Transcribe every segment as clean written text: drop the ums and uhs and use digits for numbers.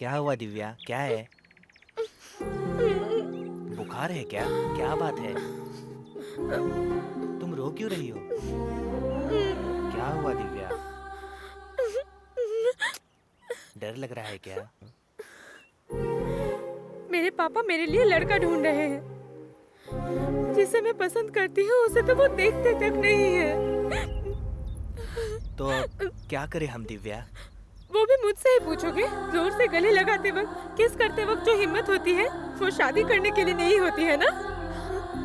क्या हुआ दिव्या, क्या है? बुखार है क्या? क्या बात है? तुम रो क्यों रही हो? क्या हुआ दिव्या? डर लग रहा है क्या? मेरे पापा मेरे लिए लड़का ढूंढ रहे हैं जिसे मैं पसंद करती हूँ। उसे तो वो देखते तक नहीं है। तो अब क्या करें हम दिव्या? वो भी मुझसे ही पूछोगे? जोर से गले लगाते वक्त, किस करते वक्त जो हिम्मत होती है वो शादी करने के लिए नहीं होती है ना?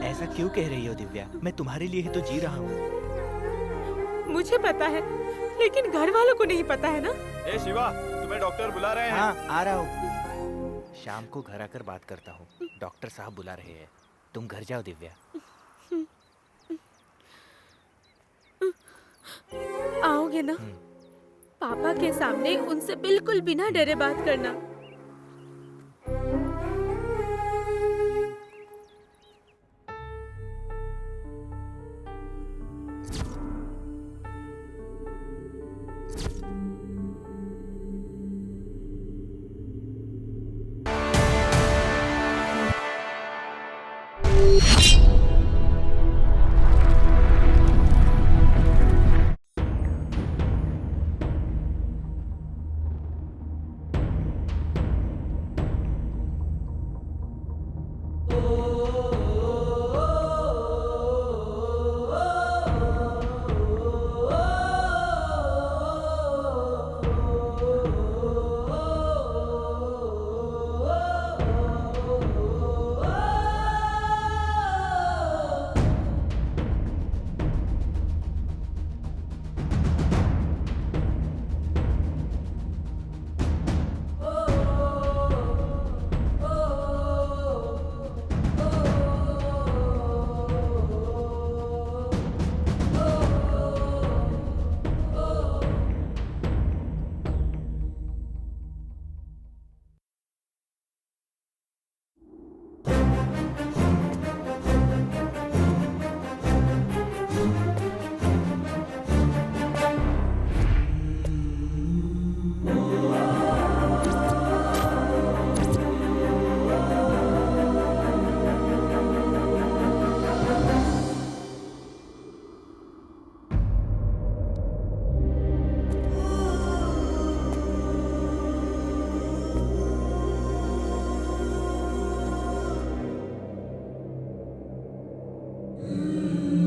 ऐसा क्यों कह रही हो दिव्या? मैं तुम्हारे लिए ही तो जी रहा हूँ। मुझे पता है, लेकिन घर वालों को नहीं पता है ना। ए शिवा, तुम्हें डॉक्टर बुला रहे हैं। हाँ, आ रहा हूँ। शाम को घर आकर बात करता हूँ। डॉक्टर साहब बुला रहे हैं। तुम घर जाओ दिव्या। आओगे ना? पापा के सामने उनसे बिल्कुल बिना डरे बात करना।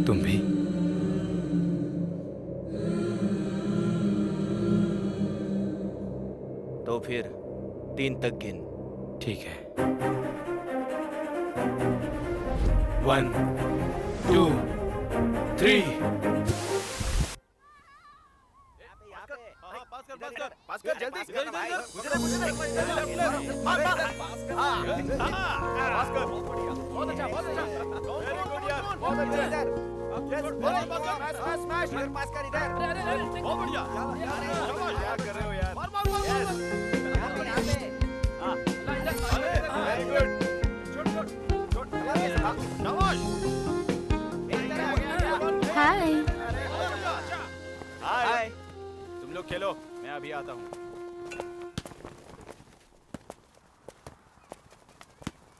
तुम भी? तो फिर 3 तक गिन। ठीक है। 1 2 3। पास कर जल्दी। बहुत अच्छा। वेरी गुड यार, बहुत अच्छा। पास कर इधर। बहुत बढ़िया। क्या कर रहे हो यार? Very good. हाय। हाय। तुम लोग खेलो, मैं अभी आता हूँ।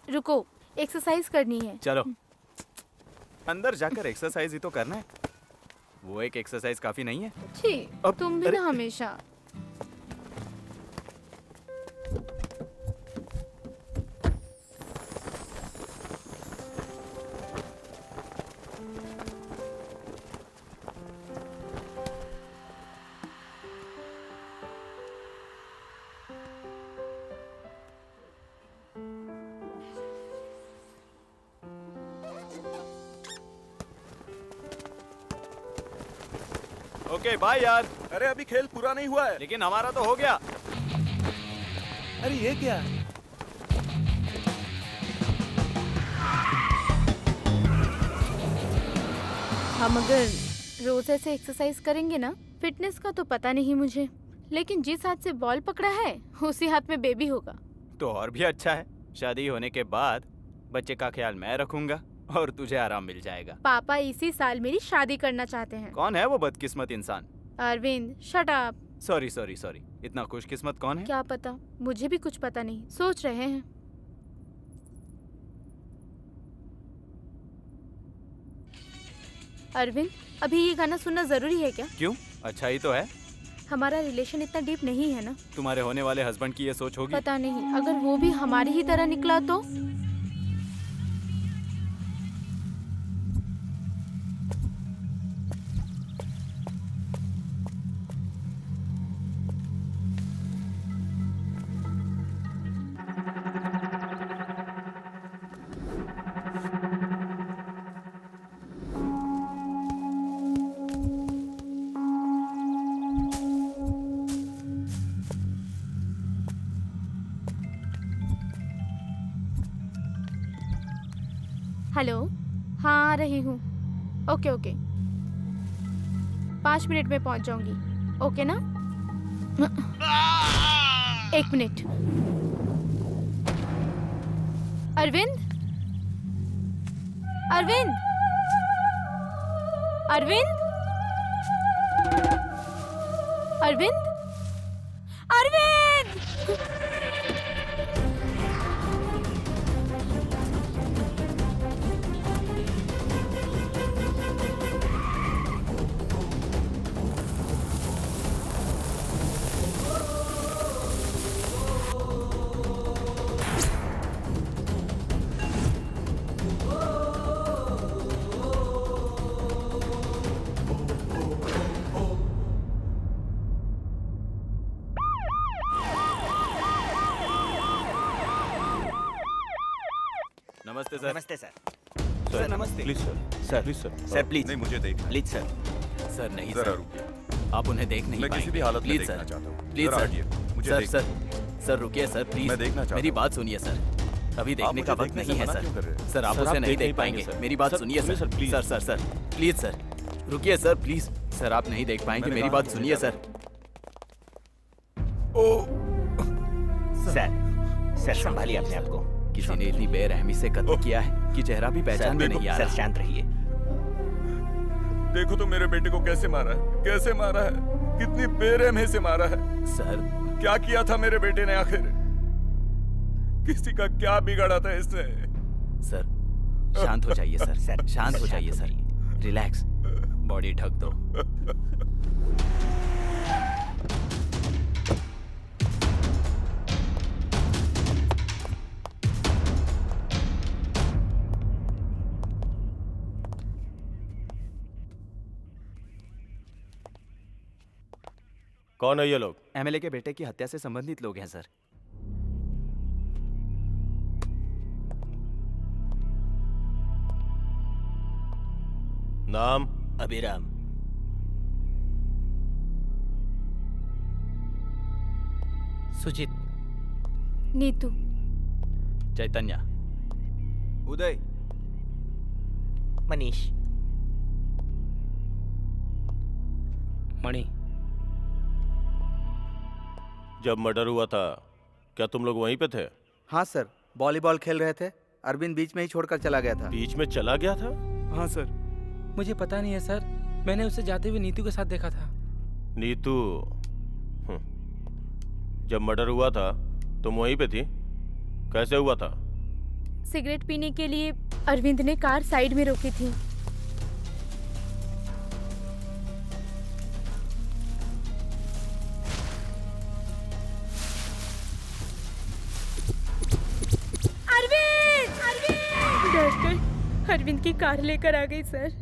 रुको, एक्सरसाइज करनी है। चलो अंदर जाकर एक्सरसाइज ही तो करना है। वो एक एक्सरसाइज काफी नहीं है? छी, अब तुम भी अरे- ना हमेशा। ओके बाय यार। अरे अभी खेल पूरा नहीं हुआ है। लेकिन हमारा तो हो गया। अरे ये क्या? हम अगर रोज ऐसे एक्सरसाइज करेंगे ना, फिटनेस का तो पता नहीं मुझे, लेकिन जिस हाथ से बॉल पकड़ा है उसी हाथ में बेबी होगा। तो और भी अच्छा है। शादी होने के बाद बच्चे का ख्याल मैं रखूंगा और तुझे आराम मिल जाएगा। पापा इसी साल मेरी शादी करना चाहते हैं। कौन है वो बदकिस्मत इंसान? Arvind, shut up. Sorry sorry sorry, इतना खुशकिस्मत कौन है? क्या पता, मुझे भी कुछ पता नहीं, सोच रहे हैं। अरविंद, अभी ये गाना सुनना जरूरी है क्या? क्यों? अच्छा ही तो है। हमारा रिलेशन इतना डीप नहीं है ना। तुम्हारे होने वाले हस्बैंड की ये सोच होगी। पता नहीं, अगर वो भी हमारी ही तरह निकला तो। हेलो, हाँ आ रही हूँ। ओके ओके, 5 मिनट में पहुँच जाऊंगी। ओके ना? 1 मिनट। अरविंद, अरविंद, अरविंद, अरविंद, अरविंद। नमस्ते सर। नमस्ते सर। सर नमस्ते। Please sir, sir please sir. Sir please नहीं, मुझे देखना है। Please sir. सर नहीं जरा सर, रुकिए, आप उन्हें देख नहीं मैं किसी भी पाएंगे। हालत में प्लीज देखना सर, चाहता हूँ। प्लीज जरा सर। हटिए, मुझे सर देखना सर सर रुकिए सर, प्लीज। मैं देखना चाहता मेरी हूँ। बात सुनिए सर, अभी देखने मुझे का वक्त देखने से नहीं है मना सर। क्यों कर रहे हैं? सर आप सर, उसे आप नहीं देख देख नहीं पाएंगे। पाएंगे, सर। मेरी बात सर, सुनिए सुनिए sir, sir, please. Sir sir sir please sir, रुकिए सर प्लीज। सर आप नहीं देख पाएंगे, मैंने मेरी कहा बात मुझे सुनिए जाना सर। सर संभालिए अपने आप को। किसी ने इतनी बेरहमी से कत्ल किया है कि चेहरा भी पहचान में नहीं आ सर रहा। शांत रहिए। देखो तो मेरे बेटे को कैसे मारा है, कैसे मारा है, कितनी बेरहमी से मारा है। सर क्या किया था मेरे बेटे ने आखिर? किसी का क्या बिगाड़ा था इसने? सर शांत हो जाइए सर, सर, शांत सर, हो शांत जाइए हो सर, जाइए। रिलैक्स, बॉडी ढक दो। कौन है ये लोग? एमएलए के बेटे की हत्या से संबंधित लोग हैं सर। नाम? अभिराम। सुजीत। नीतू। चैतन्य। उदय। मनीष। मणि। जब मर्डर हुआ था क्या तुम लोग वहीं पे थे? हाँ सर, वॉलीबॉल खेल रहे थे। अरविंद बीच में ही छोड़कर चला गया था। बीच में चला गया था? हाँ सर। मुझे पता नहीं है सर, मैंने उसे जाते हुए नीतू के साथ देखा था। नीतू? जब मर्डर हुआ था तुम वहीं पे थी? कैसे हुआ था? सिगरेट पीने के लिए अरविंद ने कार साइड में रोकी थी। अरविंद! अरविंद! डरकर अरविंद की कार लेकर आ गई सर।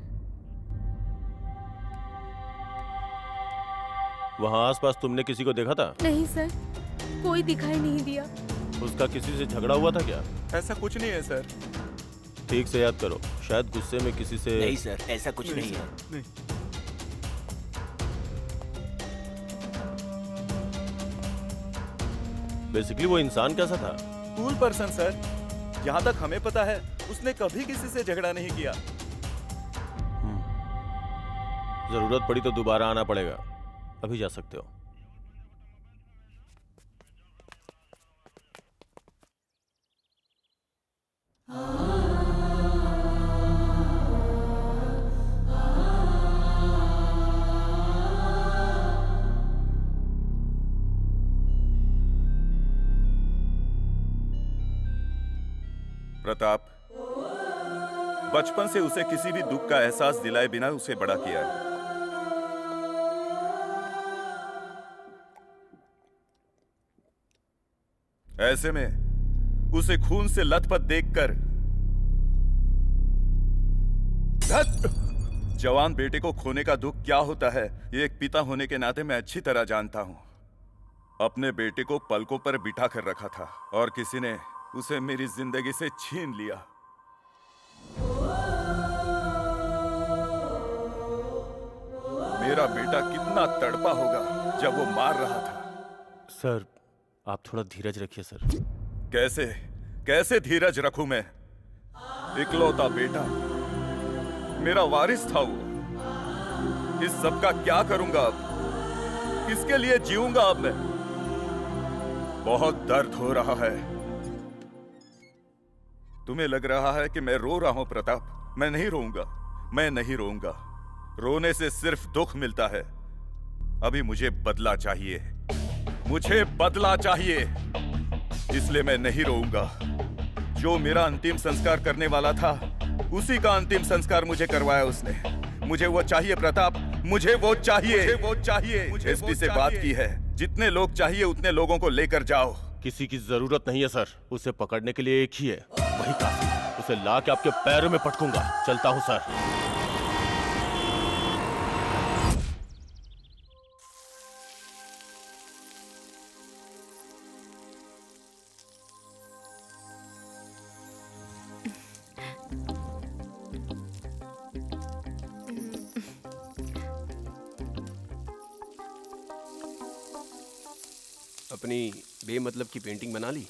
वहाँ आसपास तुमने किसी को देखा था? नहीं सर, कोई दिखाई नहीं दिया। उसका किसी से झगड़ा हुआ था क्या? ऐसा कुछ नहीं है सर। ठीक से याद करो, शायद गुस्से में किसी से। नहीं सर, ऐसा कुछ नहीं है। नहीं। बेसिकली वो इंसान कैसा था? Cool person sir. जहाँ तक हमें पता है उसने कभी किसी से झगड़ा नहीं किया। जरूरत पड़ी तो दोबारा आना पड़ेगा, अभी जा सकते हो। प्रताप, बचपन से उसे किसी भी दुख का एहसास दिलाए बिना उसे बड़ा किया है। ऐसे में उसे खून से लथपथ देखकर जवान बेटे को खोने का दुख क्या होता है, ये एक पिता होने के नाते मैं अच्छी तरह जानता हूं। अपने बेटे को पलकों पर बिठा कर रखा था और किसी ने उसे मेरी जिंदगी से छीन लिया। मेरा बेटा कितना तड़पा होगा जब वो मार रहा था। सर, आप थोड़ा धीरज रखिए सर। कैसे कैसे धीरज रखूं मैं? इकलौता बेटा, मेरा वारिस था वो। इस सब का क्या करूंगा अब? किसके लिए जीऊंगा अब मैं? बहुत दर्द हो रहा है। तुम्हें लग रहा है कि मैं रो रहा हूं प्रताप? मैं नहीं रोऊंगा, मैं नहीं रोऊंगा। रोने से सिर्फ दुख मिलता है। अभी मुझे बदला चाहिए, मुझे बदला चाहिए, इसलिए मैं नहीं रोऊंगा। जो मेरा अंतिम संस्कार करने वाला था, उसी का अंतिम संस्कार मुझे करवाया उसने। मुझे वो चाहिए प्रताप, मुझे वो चाहिए, वो चाहिए। एसपी से बात की है, जितने लोग चाहिए उतने लोगों को लेकर जाओ। किसी की जरूरत नहीं है सर, उसे पकड़ने के लिए एक ही है, वही काफी है। उसे ला के आपके पैरों में पटकूंगा। चलता हूं सर। अपनी बेमतलब की पेंटिंग बना ली?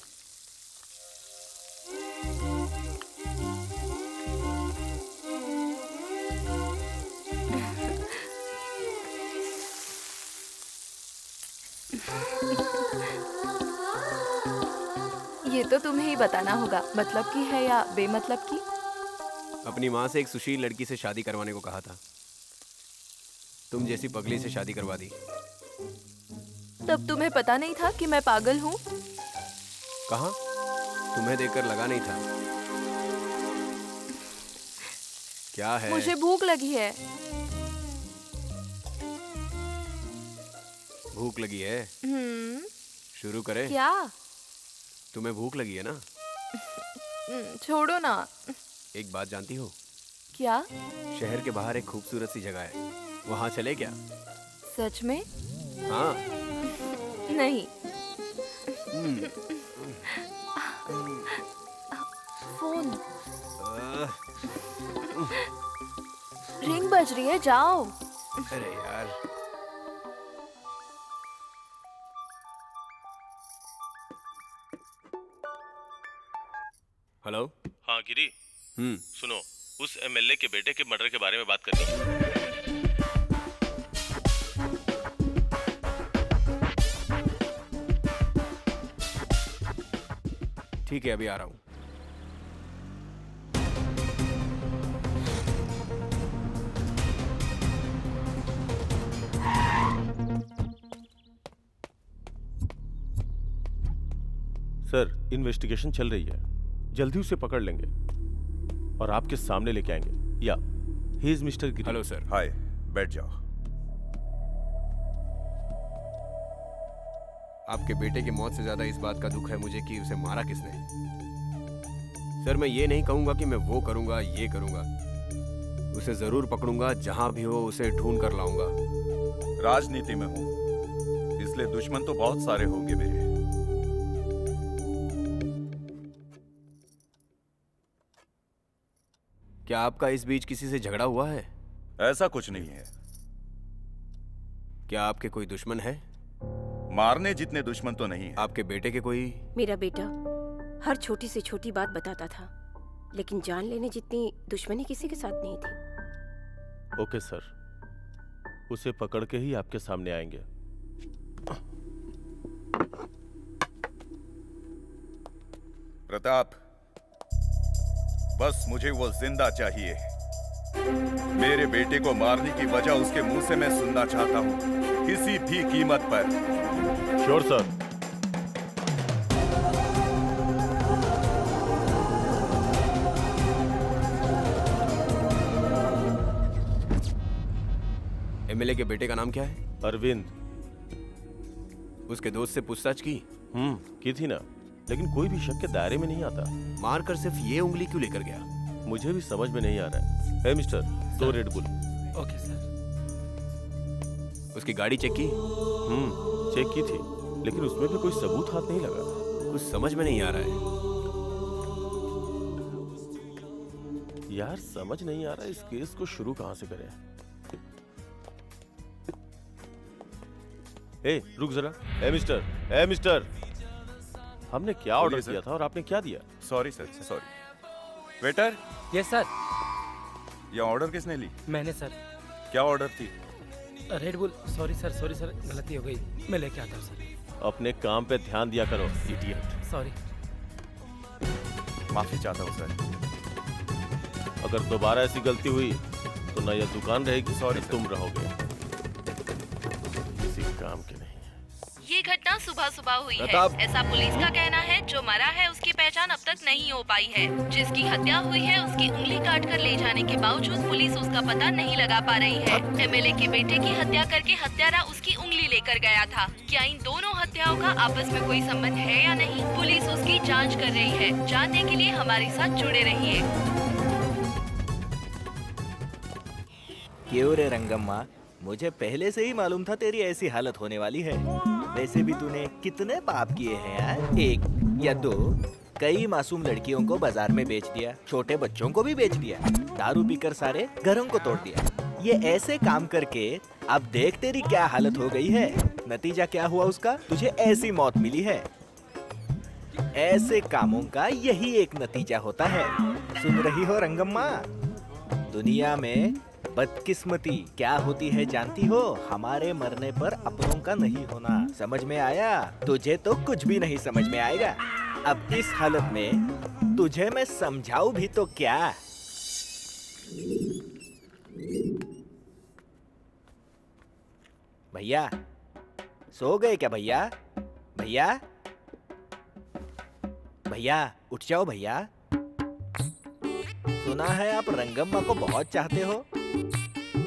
ये तो तुम्हें ही बताना होगा, मतलब की है या बेमतलब की। अपनी माँ से एक सुशील लड़की से शादी करवाने को कहा था, तुम जैसी पगली से शादी करवा दी। तब तुम्हें पता नहीं था कि मैं पागल हूँ? कहाँ? तुम्हें देखकर लगा नहीं था। क्या है? मुझे भूख लगी है। भूख लगी है? शुरू करें? क्या? तुम्हें भूख लगी है ना? छोड़ो ना। एक बात जानती हो? क्या? शहर के बाहर एक खूबसूरत सी जगह है, वहां चले क्या? सच में? हाँ। नहीं। फोन रिंग बज रही है, जाओ। अरे यार। हेलो। हाँ गिरी, सुनो, उस एमएलए के बेटे के मर्डर के बारे में बात करनी है। ठीक है, अभी आ रहा हूं। सर, इन्वेस्टिगेशन चल रही है, जल्दी उसे पकड़ लेंगे और आपके सामने लेके आएंगे। Yeah he is mister Giri. Hello sir. Hi, बैठ जाओ। आपके बेटे की मौत से ज्यादा इस बात का दुख है मुझे कि उसे मारा किसने। सर, मैं ये नहीं कहूंगा कि मैं वो करूंगा, ये करूंगा। उसे जरूर पकड़ूंगा, जहां भी हो उसे ढूंढ कर लाऊंगा। राजनीति में हूं, इसलिए दुश्मन तो बहुत सारे होंगे मेरे। क्या आपका इस बीच किसी से झगड़ा हुआ है? ऐसा कुछ नहीं है। क्या आपके कोई दुश्मन है? मारने जितने दुश्मन तो नहीं है। आपके बेटे के कोई? मेरा बेटा हर छोटी से छोटी बात बताता था, लेकिन जान लेने जितनी दुश्मनी किसी के साथ नहीं थी। ओके सर, उसे पकड़ के ही आपके सामने आएंगे। प्रताप, बस मुझे वो जिंदा चाहिए। मेरे बेटे को मारने की वजह उसके मुंह से मैं सुनना चाहता हूं, किसी भी कीमत पर। Sure sir. एमएलए के बेटे का नाम क्या है? अरविंद। उसके दोस्त से पूछताछ की? की थी ना, लेकिन कोई भी शक के दायरे में नहीं आता। मारकर सिर्फ ये उंगली क्यों लेकर गया? मुझे भी समझ में नहीं आ रहा है। Hey mister, 2 Red Bull. Okay sir. उसकी गाड़ी चेक की? चेक की थी, लेकिन उसमें भी कोई सबूत हाथ नहीं लगा। कुछ समझ में नहीं आ रहा है। यार समझ नहीं आ रहा इस केस को शुरू कहां से करें। ए, रुक जरा। ए मिस्टर, हमने क्या बोलिए, ऑर्डर सर। किया था और आपने क्या दिया? Sorry sir, sorry. Waiter, yes sir. ये ऑर्डर किसने ली? मैंने सर। क्या ऑर्डर थी? Red bull. सॉरी सर, गलती हो गई। मैं लेके आता हूँ सर। अपने काम पे ध्यान दिया करो, इडियट। सॉरी। माफी चाहता हूँ सर। अगर दोबारा ऐसी गलती हुई तो ना यह दुकान रहेगी, Sorry, ना तुम रहोगे। किसी काम के नहीं। ये घटना सुबह सुबह हुई प्रताप। है, ऐसा पुलिस का कहना है। जो मरा है उसकी पहचान अब तक नहीं हो पाई है। जिसकी हत्या हुई है उसकी उंगली काट कर ले जाने के बावजूद पुलिस उसका पता नहीं लगा पा रही है। एमएलए के बेटे की हत्या करके हत्यारा उसकी उंगली लेकर गया था। क्या इन दोनों हत्याओं का आपस में कोई संबंध है या नहीं, पुलिस उसकी जाँच कर रही है। जानने के लिए हमारे साथ जुड़े रहिए। क्यों रे रंगम्मा, मुझे पहले से ही मालूम था तेरी ऐसी हालत होने वाली है। वैसे भी तूने कितने पाप किए हैं यार? 1 या 2? कई मासूम लड़कियों को बाजार में बेच दिया, छोटे बच्चों को भी बेच दिया, दारू पीकर सारे घरों को तोड़ दिया। ये ऐसे काम करके अब देख तेरी क्या हालत हो गई है। नतीजा क्या हुआ उसका? तुझे ऐसी मौत मिली है। ऐसे कामों का यही एक नतीजा होता है। सुन रही हो रंगम्मा? दुनिया में बदकिस्मती क्या होती है जानती हो? हमारे मरने पर अपनों का नहीं होना। समझ में आया? तुझे तो कुछ भी नहीं समझ में आएगा। अब इस हालत में तुझे मैं समझाऊं भी तो क्या? भैया सो गए क्या? भैया भैया भैया उठ जाओ भैया। सुना है आप रंगम्मा को बहुत चाहते हो,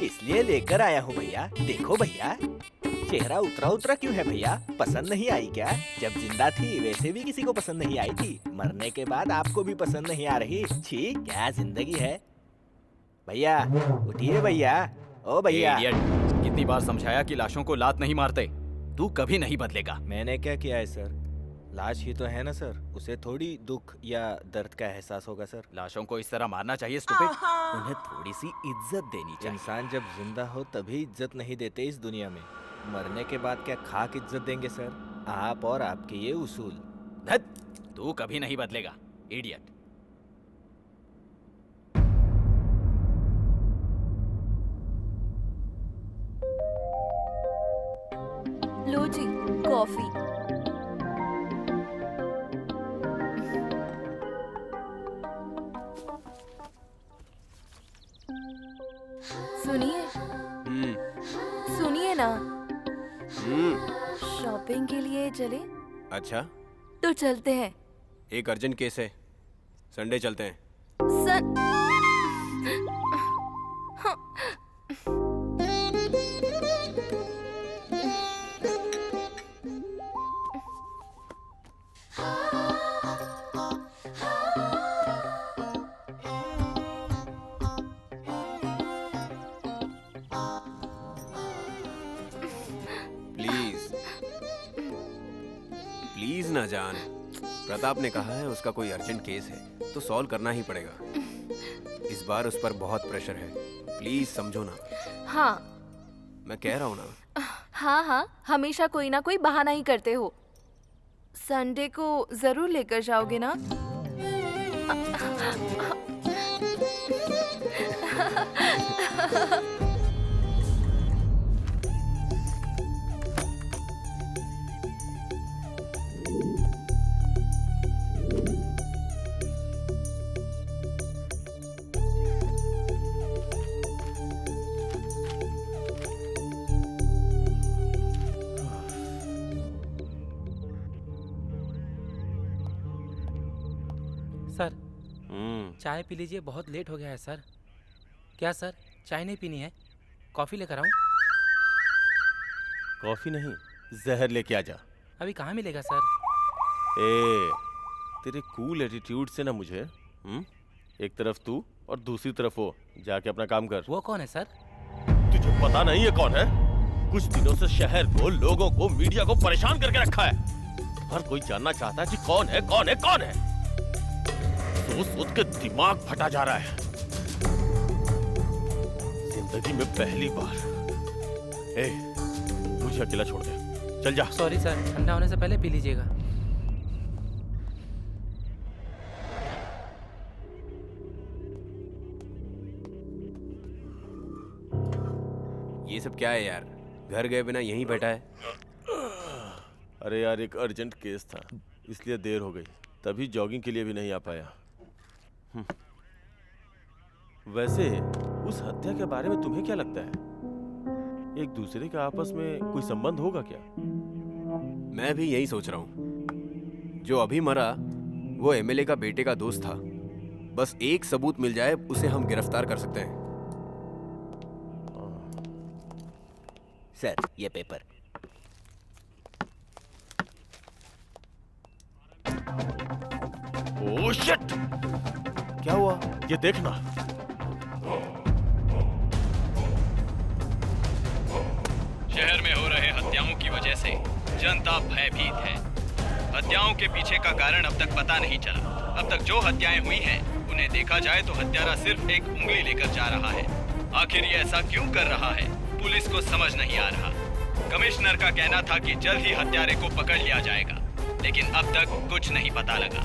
इसलिए लेकर आया हूँ भैया। देखो भैया, चेहरा उतरा क्यों है भैया? पसंद नहीं आई क्या? जब जिंदा थी वैसे भी किसी को पसंद नहीं आई थी, मरने के बाद आपको भी पसंद नहीं आ रही। छी, क्या जिंदगी है। भैया उठिए भैया। ओ भैया। इडियट, कितनी बार समझाया कि लाशों को लात नहीं मारते। तू कभी नहीं बदलेगा। मैंने क्या किया है सर? लाश ही तो है ना सर, उसे थोड़ी दुख या दर्द का एहसास होगा सर। लाशों को इस तरह मारना चाहिए स्टूपिड। उन्हें थोड़ी सी इज्जत देनी चाहिए। इंसान जब जिंदा हो तभी इज्जत नहीं देते इस दुनिया में, मरने के बाद क्या खाक इज्जत देंगे सर? आप और आपके ये उसूल। धत, तू कभी नहीं बदलेगा, इडियट। लो जी कॉफी। सुनिए सुनिए ना, शॉपिंग के लिए चले? अच्छा, तो चलते हैं। एक अर्जेंट केस है, संडे चलते हैं। प्लीज ना जान, प्रताप ने कहा है उसका कोई अर्जेंट केस है तो सॉल्व करना ही पड़ेगा। इस बार उस पर बहुत प्रेशर है, प्लीज समझो ना। हाँ मैं कह रहा हूँ ना। हाँ, हमेशा कोई ना कोई बहाना ही करते हो। संडे को जरूर लेकर जाओगे ना? सर चाय पी लीजिए, बहुत लेट हो गया है सर। क्या सर, चाय नहीं पीनी है? कॉफी लेकर आऊं? कॉफी नहीं, जहर लेके आ जा। अभी कहाँ मिलेगा सर? ए, तेरे कूल एटीट्यूड से ना मुझे एक तरफ तू और दूसरी तरफ वो, जाके अपना काम कर। वो कौन है सर? तुझे पता नहीं है कौन है? कुछ दिनों से शहर को, लोगों को, मीडिया को परेशान करके रखा है। हर कोई जानना चाहता है कि कौन है, कौन है, कौन है। सोच सोच के दिमाग फटा जा रहा है। जिंदगी में पहली बार। ए, मुझे अकेला छोड़ दे, चल जा। सॉरी सर, ठंडा होने से पहले पी लीजिएगा। ये सब क्या है यार? घर गए बिना यहीं बैठा है। अरे यार, एक अर्जेंट केस था, इसलिए देर हो गई, तभी जॉगिंग के लिए भी नहीं आ पाया। वैसे उस हत्या के बारे में तुम्हें क्या लगता है? एक दूसरे का आपस में कोई संबंध होगा क्या? मैं भी यही सोच रहा हूँ। जो अभी मरा वो एमएलए का बेटे का दोस्त था। बस एक सबूत मिल जाए, उसे हम गिरफ्तार कर सकते हैं। सर, ये पेपर। Oh shit! क्या हुआ? ये देखना। शहर में हो रहे हत्याओं की वजह से जनता भयभीत है। हत्याओं के पीछे का कारण अब तक पता नहीं चला। अब तक जो हत्याएं हुई हैं, उन्हें देखा जाए तो हत्यारा सिर्फ एक उंगली लेकर जा रहा है। आखिर ये ऐसा क्यों कर रहा है, पुलिस को समझ नहीं आ रहा। कमिश्नर का कहना था कि जल्द ही हत्यारे को पकड़ लिया जाएगा, लेकिन अब तक कुछ नहीं पता लगा।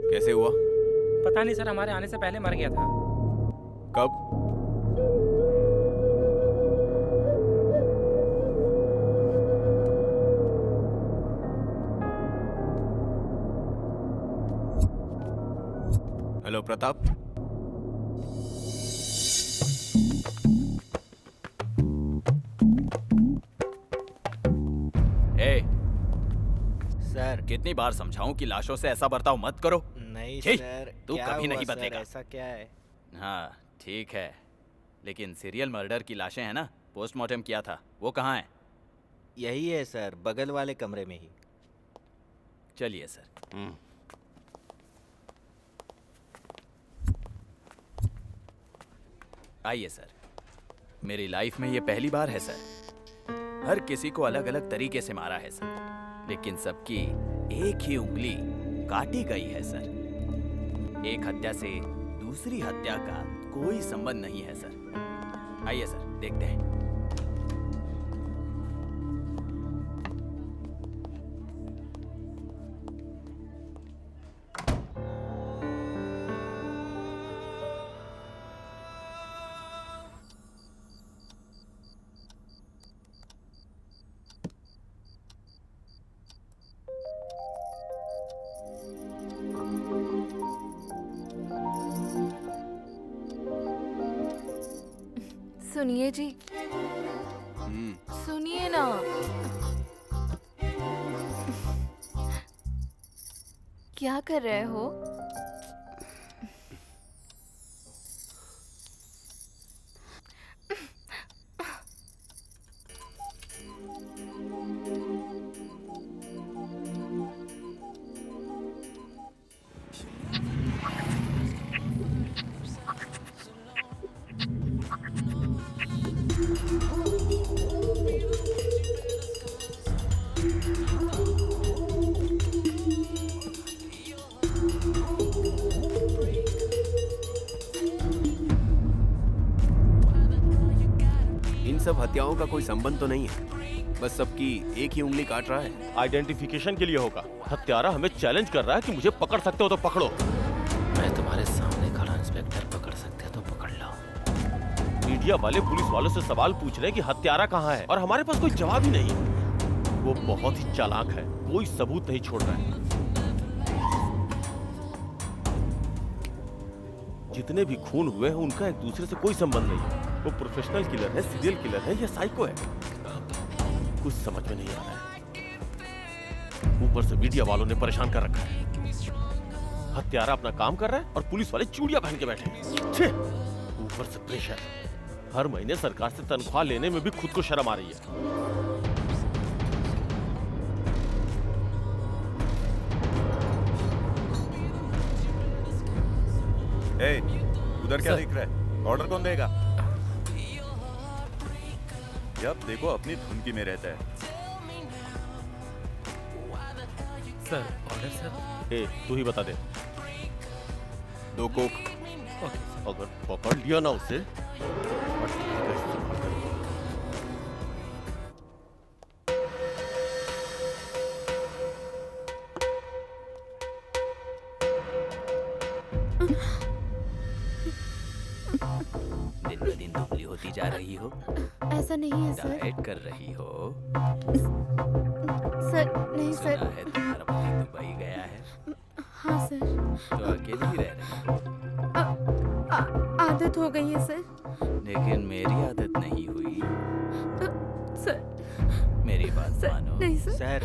कैसे हुआ? पता नहीं सर, हमारे आने से पहले मर गया था। कब? हेलो प्रताप। सर, कितनी बार समझाऊं कि लाशों से ऐसा बर्ताव मत करो? नहीं छी, सर, तू क्या कभी हुआ नहीं सर? बदलेगा। ऐसा क्या है? हाँ ठीक है, लेकिन सीरियल मर्डर की लाशें हैं ना, पोस्टमार्टम किया था, वो कहाँ है? यही है सर, बगल वाले कमरे में ही। चलिए सर। आइए सर। मेरी लाइफ में ये पहली बार है सर। हर किसी को अलग अलग तरीके से मारा है सर, लेकिन सबकी एक ही उंगली काटी गई है सर। एक हत्या से दूसरी हत्या का कोई संबंध नहीं है सर। आइए सर, देखते हैं। सुनिए जी, सुनिए ना। क्या कर रहे हो? सब हत्याओं का कोई संबंध तो नहीं है, बस सबकी एक ही उंगली काट रहा है। आइडेंटिफिकेशन के लिए होगा। हत्यारा हमें चैलेंज कर रहा है कि मुझे पकड़ सकते हो तो पकड़ो। मैं तुम्हारे सामने खड़ा इंस्पेक्टर, पकड़ सकते हो तो पकड़ लो। मीडिया वाले पुलिस वालों से सवाल पूछ रहे हैं कि हत्यारा कहाँ है, और हमारे पास कोई जवाब ही नहीं है। वो बहुत ही चालाक है, कोई सबूत नहीं छोड़ रहा है। जितने भी खून हुए हैं उनका एक दूसरे से कोई संबंध नहीं है। वो प्रोफेशनल किलर है, सीरियल किलर है या साइको है, कुछ समझ में नहीं आ रहा है। ऊपर से मीडिया वालों ने परेशान कर रखा है। हत्यारा अपना काम कर रहा है और पुलिस वाले चूड़ियां पहन के बैठे हैं। छे! ऊपर से प्रेशर। हर महीने सरकार से तनख्वाह लेने में भी खुद को शर्म आ रही है। ए, उधर क्या दिख रहा है? ऑर्डर कौन देगा? जब देखो अपनी धुनकी में रहता है। Sir order sir. ए, तू ही बता दे। 2 कोक। अगर पकड़ लिया ना उसे तो इस्तेमाल करेंगे। दिन ब दिन दुबली होती जा रही हो। ऐसा नहीं है सर। डाइट कर रही हो। सर नहीं सर। सुना है तुम्हारा पति दुबई गया है। हाँ सर। तो अकेली ही रह रही हो। आदत हो गई है सर। लेकिन मेरी आदत नहीं हुई। सर मेरी बात सर, मानो। नहीं सर। सर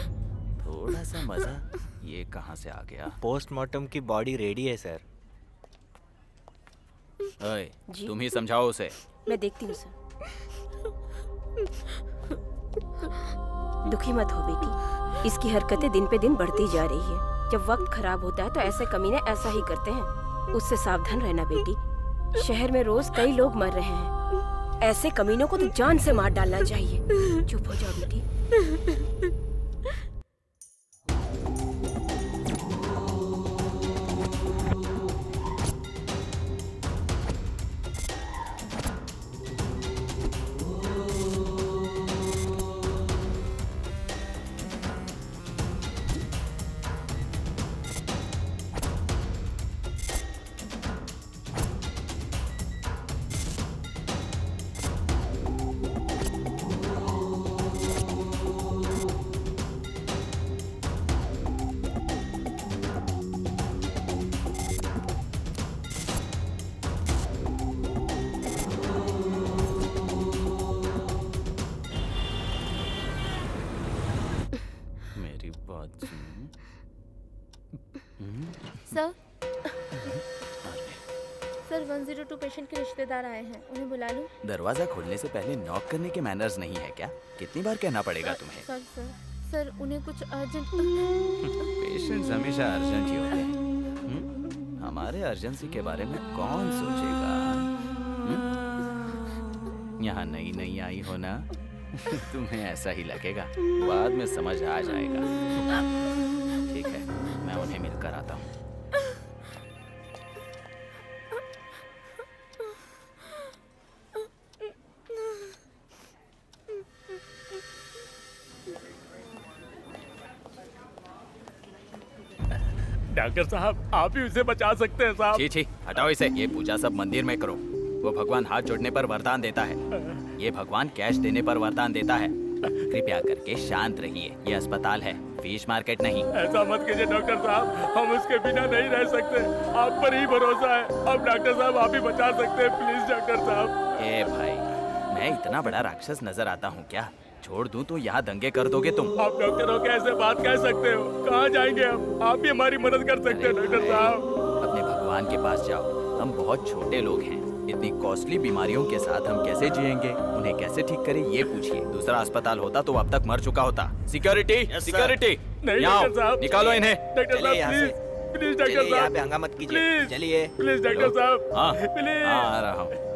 थोड़ा सा मजा ये कहाँ से आ गया? पोस्टमार्टम की बॉडी रेडी है सर। ओए, जी? तुम ही समझाओ उसे। मैं देखती हूँ सर। दुखी मत हो बेटी, इसकी हरकतें दिन पे दिन बढ़ती जा रही है। जब वक्त खराब होता है तो ऐसे कमीने ऐसा ही करते हैं। उससे सावधान रहना बेटी। शहर में रोज कई लोग मर रहे हैं। ऐसे कमीनों को तो जान से मार डालना चाहिए। चुप हो जाओ बेटी। सर सर 102 पेशेंट के रिश्तेदार आए हैं, उन्हें बुला लूं? दरवाजा खोलने से पहले नॉक करने के मैनर्स नहीं है क्या? कितनी बार कहना पड़ेगा तुम्हें? सर उन्हें कुछ अर्जेंट। पेशेंट्स हमेशा अर्जेंट ही होते हैं। हमारे अर्जेंसी के बारे में कौन सोचेगा? यहाँ नई नई आई हो ना, तुम्हें ऐसा ही लगेगा, बाद में समझ आ जाएगा। ठीक है, मैं उन्हें मिलकर आता हूँ। डॉक्टर साहब, आप ही उसे बचा सकते हैं साहब। छी छी, हटाओ इसे। ये पूजा सब मंदिर में करो। वो भगवान हाथ जोड़ने पर वरदान देता है, ये भगवान कैश देने पर वरदान देता है। कृपया करके शांत रहिए, ये अस्पताल है, फिश मार्केट नहीं। ऐसा मत कीजिए डॉक्टर साहब, हम उसके बिना नहीं रह सकते। आप पर ही भरोसा है। अब डॉक्टर साहब आप ही बचा सकते हैं, प्लीज डॉक्टर साहब। ए भाई, मैं इतना बड़ा राक्षस नजर आता हूँ क्या? छोड़ दूं तो यहाँ दंगे कर दोगे तुम। आप डॉक्टर हो के ऐसे बात कह सकते हो? कहाँ जाएंगे हम? आप भी हमारी मदद कर सकते हैं डॉक्टर साहब। अपने भगवान के पास जाओ। हम बहुत छोटे लोग हैं, इतनी कॉस्टली बीमारियों के साथ हम कैसे जिएंगे? उन्हें कैसे ठीक करें ये पूछिए। दूसरा अस्पताल होता तो अब तक मर चुका होता। सिक्योरिटी, सिक्योरिटी, नहीं यहाँ डॉक्टर साहब, निकालो इन्हें। डॉक्टर साहब प्लीज, प्लीज डॉक्टर साहब, यहाँ पे हंगामा मत कीजिए। चलिए प्लीज डॉक्टर साहब, हाँ प्लीज। आ रहा हूँ।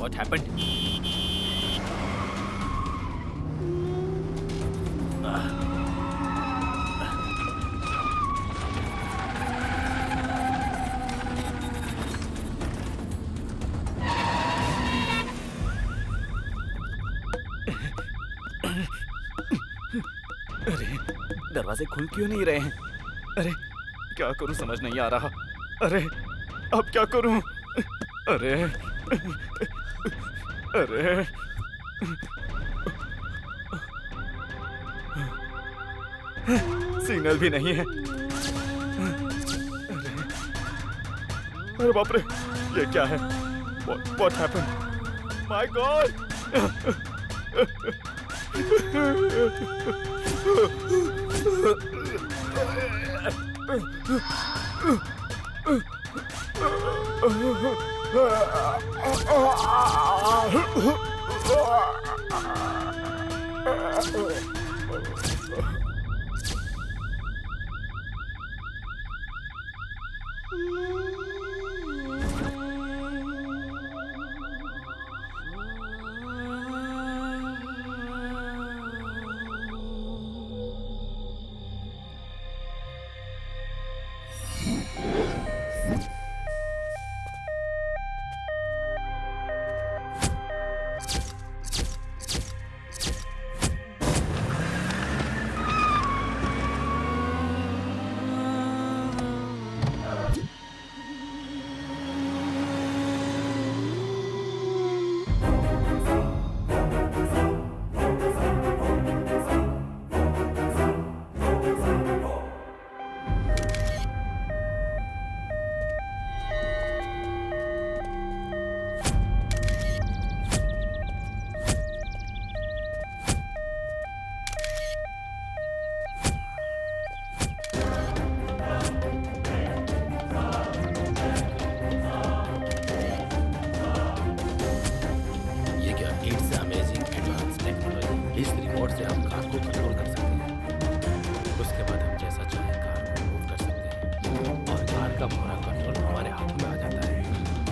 What happened? दरवाजे खुल क्यों नहीं रहे हैं? अरे क्या करूं समझ नहीं आ रहा। अरे अब क्या करूं? अरे अरे सिग्नल भी नहीं है। अरे बाप रे, ये क्या है? What happened? My God!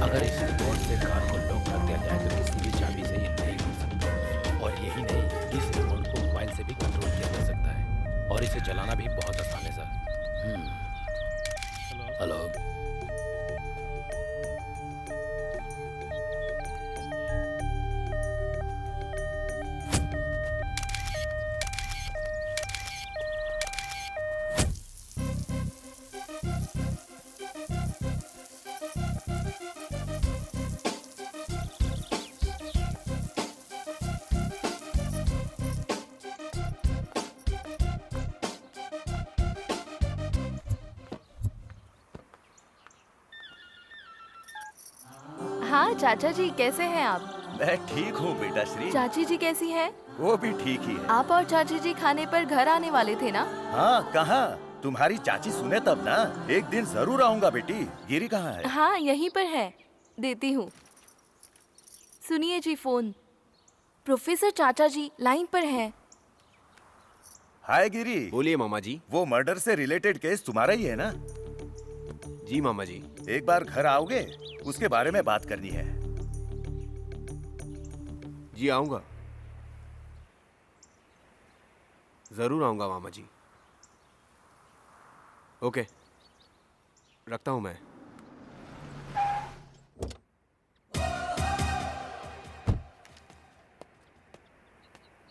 अगर इस रिमोट से कार को लॉक कर दिया जाए तो किसी भी चाबी से ये नहीं हो सकता। और यही नहीं, इस रिमोट को मोबाइल से भी कंट्रोल किया जा सकता है और इसे चलाना भी बहुत आसान है सर। हेलो। हाँ चाचा जी, कैसे हैं आप? मैं ठीक हूँ बेटा श्री। चाची जी कैसी हैं? वो भी ठीक ही है। आप और चाची जी खाने पर घर आने वाले थे ना? हाँ, कहाँ? तुम्हारी चाची सुने तब ना। एक दिन जरूर आऊंगा बेटी। गिरी कहाँ है? हाँ यहीं पर है, देती हूँ। सुनिए जी फोन। प्रोफेसर चाचा जी लाइन पर हैं। हाय गिरी। बोलिए मामा जी। वो मर्डर से रिलेटेड केस तुम्हारा ही है ना? जी मामा जी। एक बार घर आओगे? उसके बारे में बात करनी है। जी आऊंगा, जरूर आऊंगा मामा जी। ओके, रखता हूं मैं।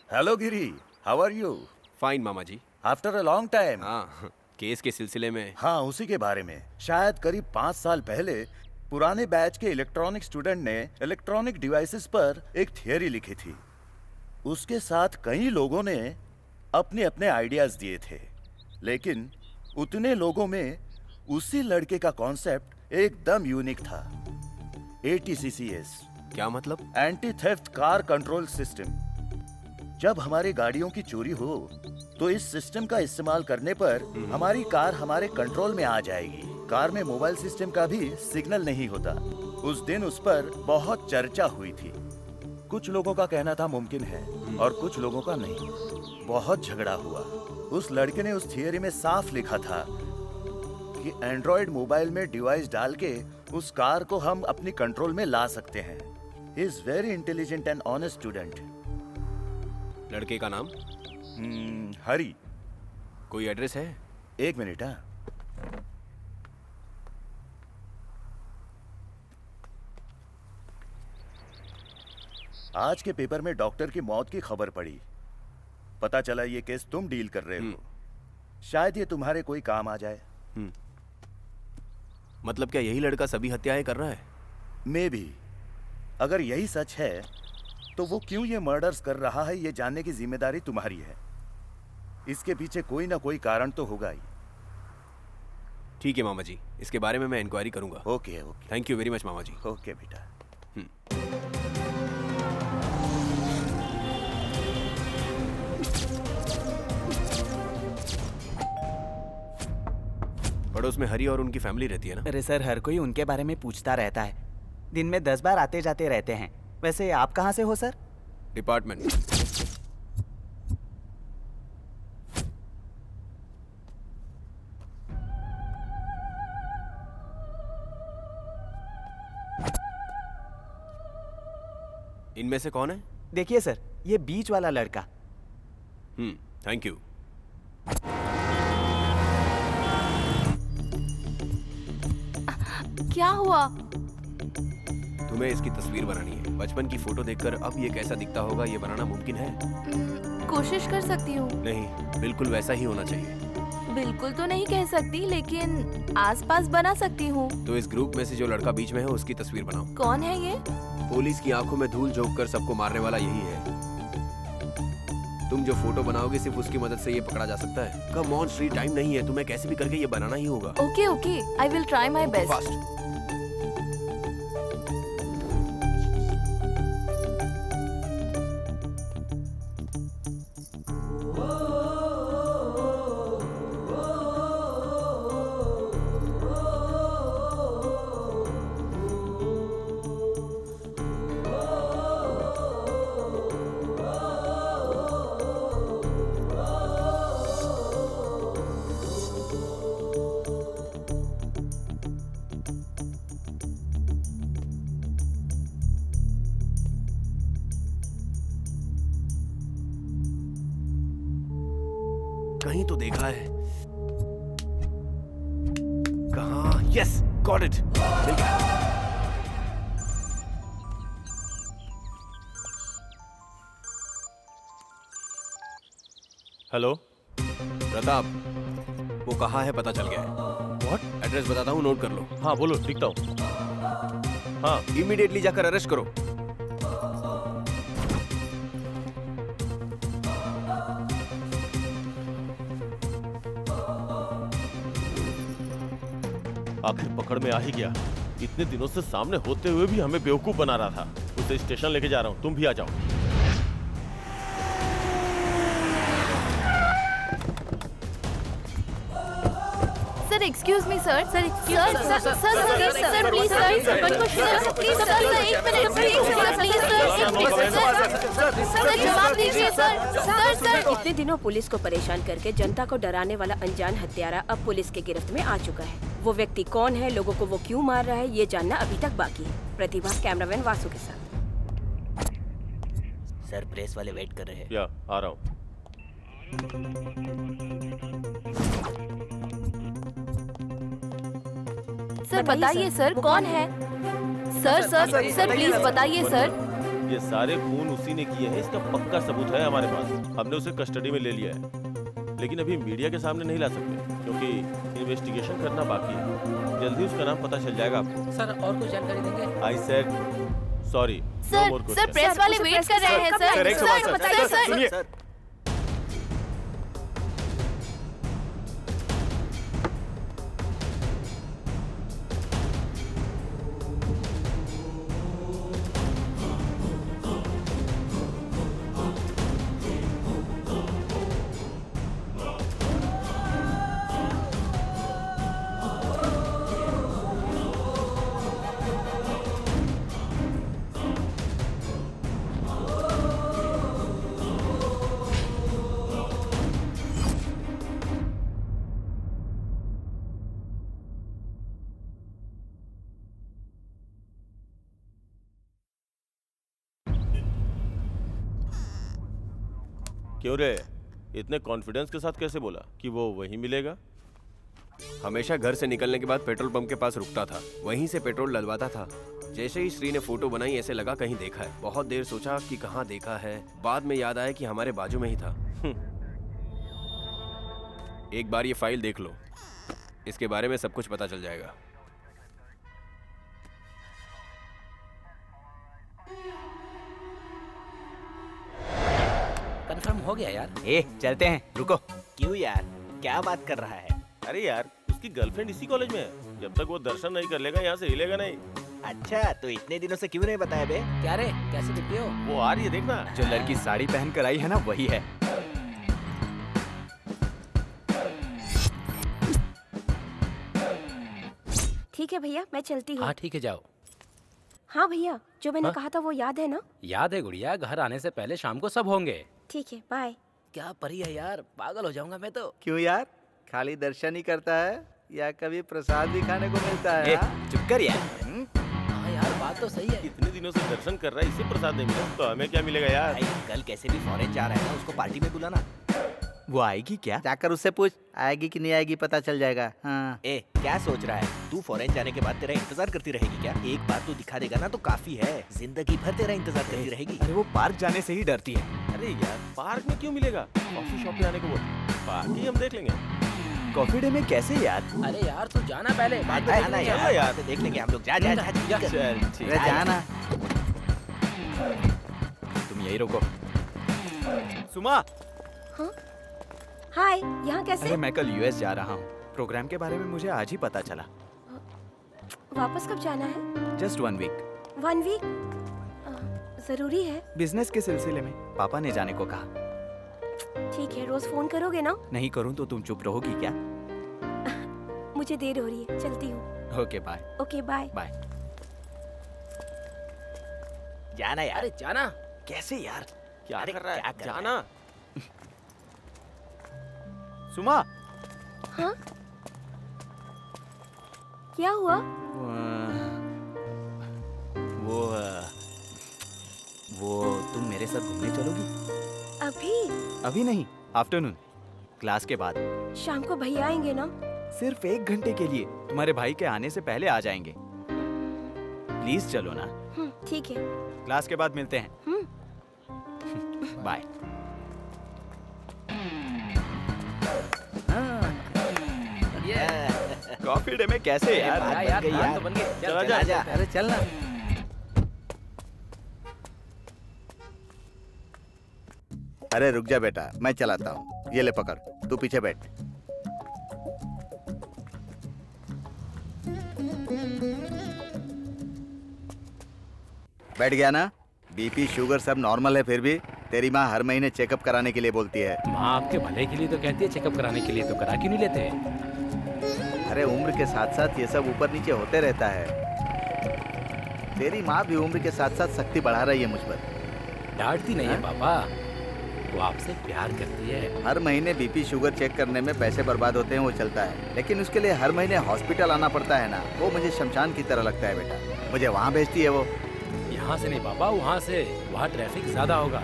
Hello Giri, how are you? Fine मामा जी। After a long time. हाँ, केस के सिलसिले में। हाँ, उसी के बारे में। शायद करीब 5 साल पहले पुराने बैच के इलेक्ट्रॉनिक स्टूडेंट ने इलेक्ट्रॉनिक डिवाइसेस पर एक थियरी लिखी थी। उसके साथ कई लोगों ने अपने अपने आइडियाज दिए थे, लेकिन उतने लोगों में उसी लड़के का कॉन्सेप्ट एकदम यूनिक था। ATCCS। क्या मतलब? Anti theft car control system. जब हमारी गाड़ियों की चोरी हो तो इस सिस्टम का इस्तेमाल करने पर हमारी कार हमारे कंट्रोल में आ जाएगी। कार में मोबाइल सिस्टम का भी सिग्नल नहीं होता। उस दिन उस पर बहुत चर्चा हुई थी। कुछ लोगों का कहना था मुमकिन है और कुछ लोगों का नहीं। बहुत झगड़ा हुआ। उस लड़के ने उस थियरी में साफ लिखा था कि एंड्रॉइड मोबाइल में डिवाइस डाल के उस कार को हम अपनी कंट्रोल में ला सकते हैं। He is very intelligent and honest student. लड़के का नाम? हरी। कोई एड्रेस है? एक मिनट। हाँ, आज के पेपर में डॉक्टर की मौत की खबर पड़ी। पता चला ये केस तुम डील कर रहे हो। शायद ये तुम्हारे कोई काम आ जाए। मतलब क्या यही लड़का सभी हत्याएं कर रहा है? मे भी। अगर यही सच है तो वो क्यों ये मर्डर्स कर रहा है, ये जानने की जिम्मेदारी तुम्हारी है। इसके पीछे कोई ना कोई कारण तो होगा ही। ठीक है मामा जी, इसके बारे में मैं इंक्वायरी करूंगा। Okay okay. Thank you very much मामा जी। ओके बेटा। पड़ोस में हरी और उनकी फैमिली रहती है ना? अरे सर, हर कोई उनके बारे में पूछता रहता है। दिन में 10 बार आते जाते रहते हैं। वैसे आप कहाँ से हो सर? डिपार्टमेंट। इनमें से कौन है? देखिए सर, ये बीच वाला लड़का। Thank you. क्या हुआ? तुम्हें इसकी तस्वीर बनानी है। बचपन की फोटो देखकर अब ये कैसा दिखता होगा ये बनाना मुमकिन है? कोशिश कर सकती हूँ। नहीं, बिल्कुल वैसा ही होना चाहिए। बिल्कुल तो नहीं कह सकती, लेकिन आसपास बना सकती हूँ। तो इस ग्रुप में से जो लड़का बीच में है उसकी तस्वीर बनाओ। कौन है ये? पुलिस की आंखों में धूल झोंक कर सबको मारने वाला यही है। तुम जो फोटो बनाओगे सिर्फ उसकी मदद से ये पकड़ा जा सकता है। कम ऑन श्री, टाइम नहीं है, तुम्हें कैसे भी करके ये बनाना ही होगा। Okay okay, I will try my best. Fast. कहीं तो देखा है। कहाँ? यस, गॉट इट, मिल गया। हेलो प्रताप, वो कहाँ है पता चल गया है। व्हाट? एड्रेस बताता हूँ, नोट कर लो। हाँ बोलो, लिखता हूँ। हाँ, इमीडिएटली जाकर अरेस्ट करो। आखिर पकड़ में आ ही गया। इतने दिनों से सामने होते हुए भी हमें बेवकूफ बना रहा था। उसे स्टेशन लेके जा रहा हूँ, तुम भी आ जाओ। Sir excuse me sir. Sir sir please sir, please sir, एक मिनट प्लीज सर, जवाब दीजिए सर। इतने दिनों पुलिस को परेशान करके जनता को डराने वाला अनजान हत्यारा अब पुलिस के गिरफ्त में आ चुका है। वो व्यक्ति कौन है, लोगों को वो क्यों मार रहा है, ये जानना अभी तक बाकी है। प्रतिभा कैमरामैन वासु के साथ। सर प्रेस वाले वेट कर रहे हैं। या आ रहा हूँ। सर बताइए सर, कौन है? सर प्लीज बताइए सर। ये सारे खून उसी ने किए हैं, इसका पक्का सबूत है हमारे पास। हमने उसे कस्टडी में ले लिया है, लेकिन अभी मीडिया के सामने नहीं ला सकते क्योंकि इन्वेस्टिगेशन करना बाकी है। जल्दी उसका नाम पता चल जाएगा आपको। सर और कुछ जानकारी देंगे? I said sorry. Sir press वाले वेट कर रहे हैं सर। एक सवाल बताइए सर। सुनिए। क्यों रे, इतने कॉन्फिडेंस के साथ कैसे बोला कि वो वहीं मिलेगा? हमेशा घर से निकलने के बाद पेट्रोल पंप के पास रुकता था, वहीं से पेट्रोल डलवाता था। जैसे ही श्री ने फोटो बनाई ऐसे लगा कहीं देखा है। बहुत देर सोचा कि कहाँ देखा है, बाद में याद आया कि हमारे बाजू में ही था। एक बार ये फाइल देख लो, इसके बारे में सब कुछ पता चल जाएगा। कंफर्म हो गया यार। ए चलते हैं, रुको। क्यों यार, क्या बात कर रहा है? अरे यार, उसकी गर्लफ्रेंड इसी कॉलेज में है। जब तक वो दर्शन नहीं कर लेगा यहाँ से हिलेगा नहीं। अच्छा, तो इतने दिनों से क्यों नहीं बताया बे? क्या रे, कैसे दिखती हो? वो आ रही है, देखना। जो लड़की साड़ी पहन कर आई है ना, वही है। ठीक है भैया, मैं चलती हूँ। हाँ ठीक है, जाओ। हाँ भैया, जो मैंने हाँ? कहा था वो याद है ना? याद है गुड़िया, घर आने से पहले शाम को सब होंगे। ठीक है, बाय। क्या परी है यार, पागल हो जाऊंगा मैं तो। क्यों यार, खाली दर्शन ही करता है या कभी प्रसाद भी खाने को मिलता है? चुप कर यार। हाँ यार, बात तो सही है। इतने दिनों से दर्शन कर रहा है, इसे प्रसाद नहीं मिला तो हमें क्या मिलेगा यार? भाई, कल कैसे भी फॉरेन जा रहा है ना, उसको पार्टी में बुलाना। वो आएगी क्या? जाकर उससे पूछ, आएगी कि नहीं आएगी पता चल जाएगा। हाँ। ए, क्या सोच रहा है तू? फॉरेन जाने के बाद तेरा इंतजार करती रहेगी क्या? एक बार तू दिखा देगा ना तो काफी है, जिंदगी भर तेरा इंतजार करती रहेगी। अरे वो पार्क जाने से ही डरती है। अरे यार, पार्क में क्यों मिलेगा? कॉफी शॉप पे आने को बोल, बाकी हम देख लेंगे। कॉफी डे में कैसे यार? अरे यार तू जाना पहले, बाद में जाना देखेंगे। यार, यार देख लेंगे हम लोग। जा जा जा, जा। चल ठीक है, जाना। तुम यही रुको। सुमा, हाय, यहाँ कैसे? अरे मैं कल यूएस जा रहा हूँ। प्रोग्राम के बारे में मुझे आज ही पता चला। वापस कब जाना है? Just 1 week. 1 वीक? जरूरी है? बिजनेस के सिलसिले में पापा ने जाने को कहा। ठीक है, रोज फोन करोगे ना? नहीं करूँ तो तुम चुप रहोगी क्या? मुझे देर हो रही है, चलती हूँ। Okay bye. Okay bye. Bye. जाना यार। अरे जाना। कैसे यार? क्या अरे कर रहा है? क्या कर रहा है? जाना। सुमा। हाँ? क्या हुआ? वो तुम मेरे साथ घूमने चलोगी? अभी? अभी नहीं, आफ्टरनून, क्लास के बाद। शाम को भैया आएंगे ना? सिर्फ 1 घंटे के लिए। तुम्हारे भाई के आने से पहले आ जाएंगे। प्लीज चलो ना। ठीक है। क्लास के बाद मिलते हैं। बाय। कॉफी डे में कैसे यार? बात यार, बन गई यार, यार। तो बन गई। चला चल, जा। चल। अरे चल ना। अरे रुक जा बेटा, मैं चलाता हूँ। ये ले पकड़, तू पीछे बैठ। बैठ गया ना? बीपी शुगर सब नॉर्मल है, फिर भी तेरी माँ हर महीने चेकअप कराने के लिए बोलती है। माँ आपके भले के लिए तो कहती है, चेकअप कराने के लिए तो करा क्यों नहीं लेते? अरे उम्र के साथ साथ ये सब ऊपर नीचे होते रहता है। तेरी माँ भी उम्र के साथ साथ सख्ती बढ़ा रही है मुझ पर। डांटती नहीं है पापा, वो आपसे प्यार करती है। हर महीने बीपी शुगर चेक करने में पैसे बर्बाद होते हैं, वो चलता है, लेकिन उसके लिए हर महीने हॉस्पिटल आना पड़ता है ना, वो मुझे शमशान की तरह लगता है बेटा। मुझे वहाँ भेजती है वो। यहाँ से नहीं पापा, वहाँ से। वहाँ ट्रैफिक ज्यादा होगा।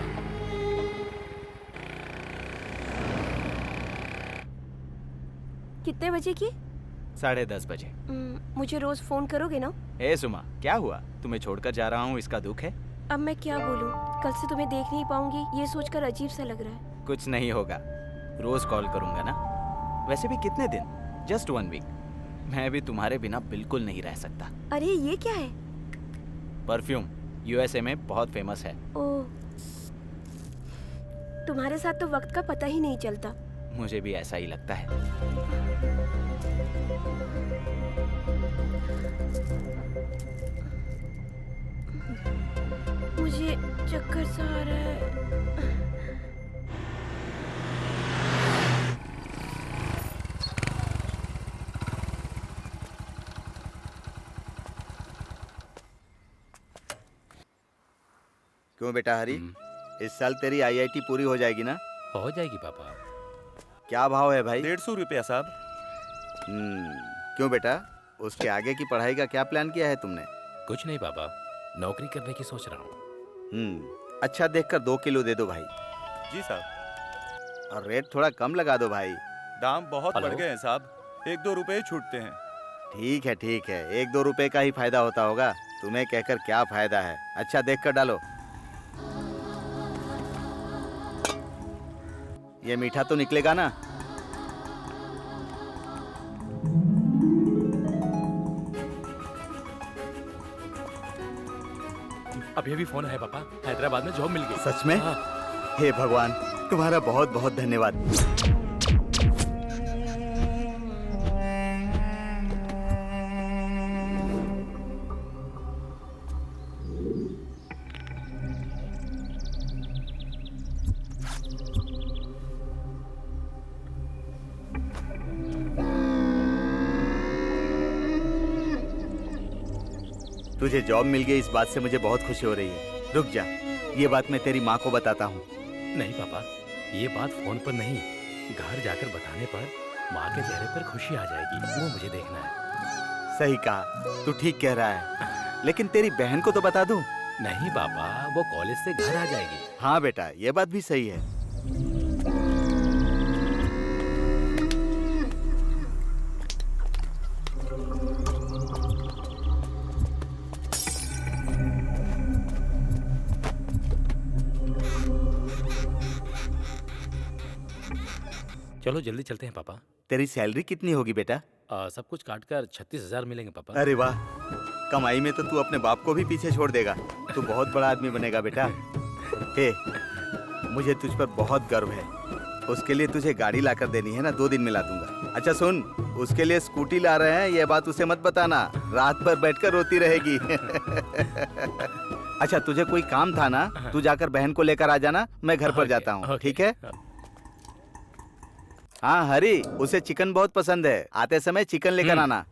कितने बजे की? 10:30 बजे। मुझे रोज फोन करोगे ना? ए सुमा, क्या हुआ? तुम्हें छोड़कर जा रहा हूँ, इसका दुख है? अब मैं क्या बोलूं? कल से तुम्हें देख नहीं पाऊंगी, ये सोचकर अजीब सा लग रहा है। कुछ नहीं होगा, रोज कॉल करूंगा ना। वैसे भी कितने दिन? Just 1 week. मैं भी तुम्हारे बिना बिल्कुल नहीं रह सकता। अरे ये क्या है? परफ्यूम, यूएसए में बहुत फेमस है। ओह, तुम्हारे साथ तो वक्त का पता ही नहीं चलता। मुझे भी ऐसा ही लगता है। मुझे चक्कर सा आ रहा है। क्यों बेटा हरी, इस साल तेरी आईआईटी पूरी हो जाएगी ना? हो जाएगी पापा। क्या भाव है भाई? 150 रुपया साहब। क्यों बेटा, उसके आगे की पढ़ाई का क्या प्लान किया है तुमने? कुछ नहीं पापा, नौकरी करने की सोच रहा हूँ। अच्छा देखकर 2 किलो दे दो भाई। जी साहब। और रेट थोड़ा कम लगा दो भाई। दाम बहुत हेलो? बढ़ गए हैं साहब, 1-2 रुपए छूटते हैं। ठीक है, 1-2 रुपए का ही फायदा होता होगा, तुम्हें कहकर क्या फायदा है। अच्छा देख कर डालो। ये मीठा तो निकलेगा ना? अभी अभी फोन है पापा, हैदराबाद में जॉब मिल गई। सच में? हाँ। हे भगवान, तुम्हारा बहुत बहुत धन्यवाद। तुझे जॉब मिल गई, इस बात से मुझे बहुत खुशी हो रही है। रुक जा, ये बात मैं तेरी माँ को बताता हूँ। नहीं पापा, ये बात फोन पर नहीं, घर जाकर बताने पर माँ के चेहरे पर खुशी आ जाएगी। वो मुझे देखना है। सही कहा, तू ठीक कह रहा है, लेकिन तेरी बहन को तो बता दूं। नहीं पापा, वो कॉलेज से घर आ जाएगी। हाँ बेटा, ये बात भी सही है। चलो जल्दी चलते हैं पापा। तेरी सैलरी कितनी होगी बेटा? सब कुछ काटकर 36,000 मिलेंगे पापा। अरे वाह, कमाई में तो तू अपने बाप को भी पीछे छोड़ देगा। तू बहुत बड़ा आदमी बनेगा बेटा। हे, मुझे तुझ पर बहुत गर्व है। उसके लिए तुझे गाड़ी लाकर देनी है ना, 2 दिन में ला दूंगा। अच्छा सुन, उसके लिए स्कूटी ला रहे हैं, ये बात उसे मत बताना, रात भर बैठकर रोती रहेगी। अच्छा, तुझे कोई काम था ना, तू जाकर बहन को लेकर आ जाना, मैं घर पर जाता हूँ, ठीक है? हाँ हरी, उसे चिकन बहुत पसंद है, आते समय चिकन लेकर आना।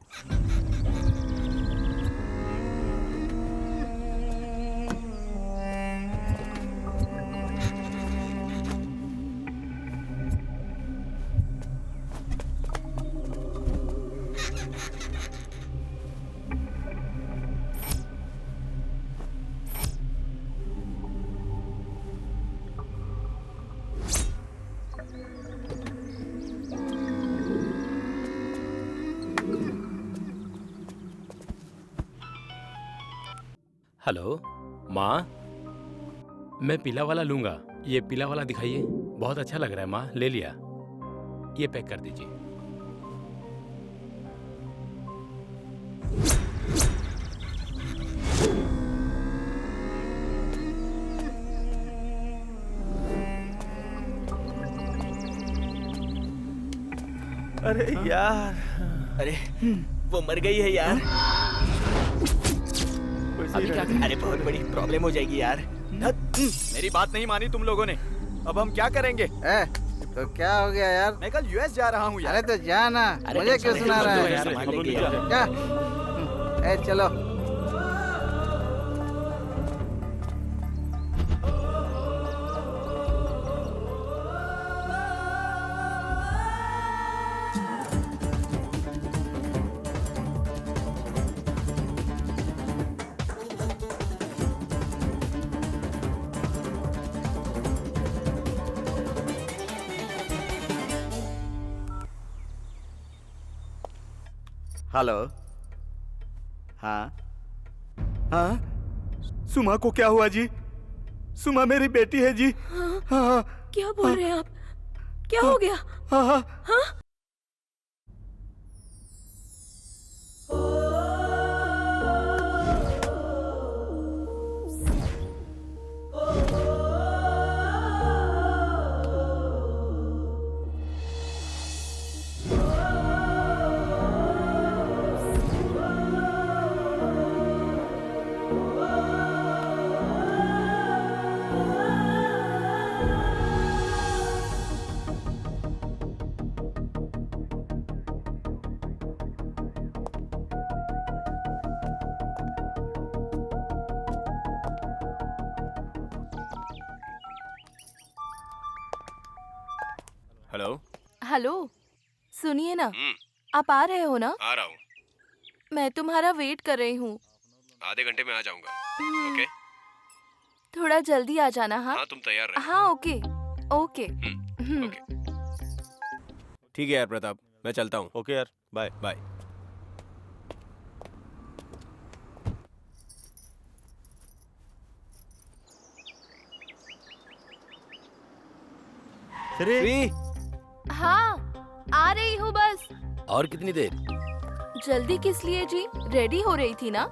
हेलो माँ, मैं पीला वाला लूंगा। ये पीला वाला दिखाइए, बहुत अच्छा लग रहा है माँ, ले लिया। ये पैक कर दीजिए। अरे यार, अरे वो मर गई है यार। अभी क्या करें? अरे बहुत बड़ी प्रॉब्लम हो जाएगी यार। मेरी बात नहीं मानी तुम लोगों ने, अब हम क्या करेंगे? तो क्या हो गया यार? मैं कल यूएस जा रहा हूँ यार। अरे तो जा ना, मुझे क्यों सुना रहा है? क्या? चलो। हेलो। हाँ हाँ, सुमा को क्या हुआ जी? सुमा मेरी बेटी है जी। हाँ। क्या बोल रहे हैं आप? क्या हो गया? हाँ। हेलो। हेलो, सुनिए ना, आप आ रहे हो ना? आ रहा हूँ। मैं तुम्हारा वेट कर रही हूँ। आधे घंटे में आ जाऊंगा। ओके? थोड़ा जल्दी आ जाना। हाँ हाँ, तुम तैयार रहो। हाँ, ओके ओके। ओके। ठीक है यार प्रताप, मैं चलता हूँ। ओके यार, बाय बाय। श्री, हाँ, आ रही हूँ बस। और कितनी देर? जल्दी किस लिए जी? रेडी हो रही थी ना?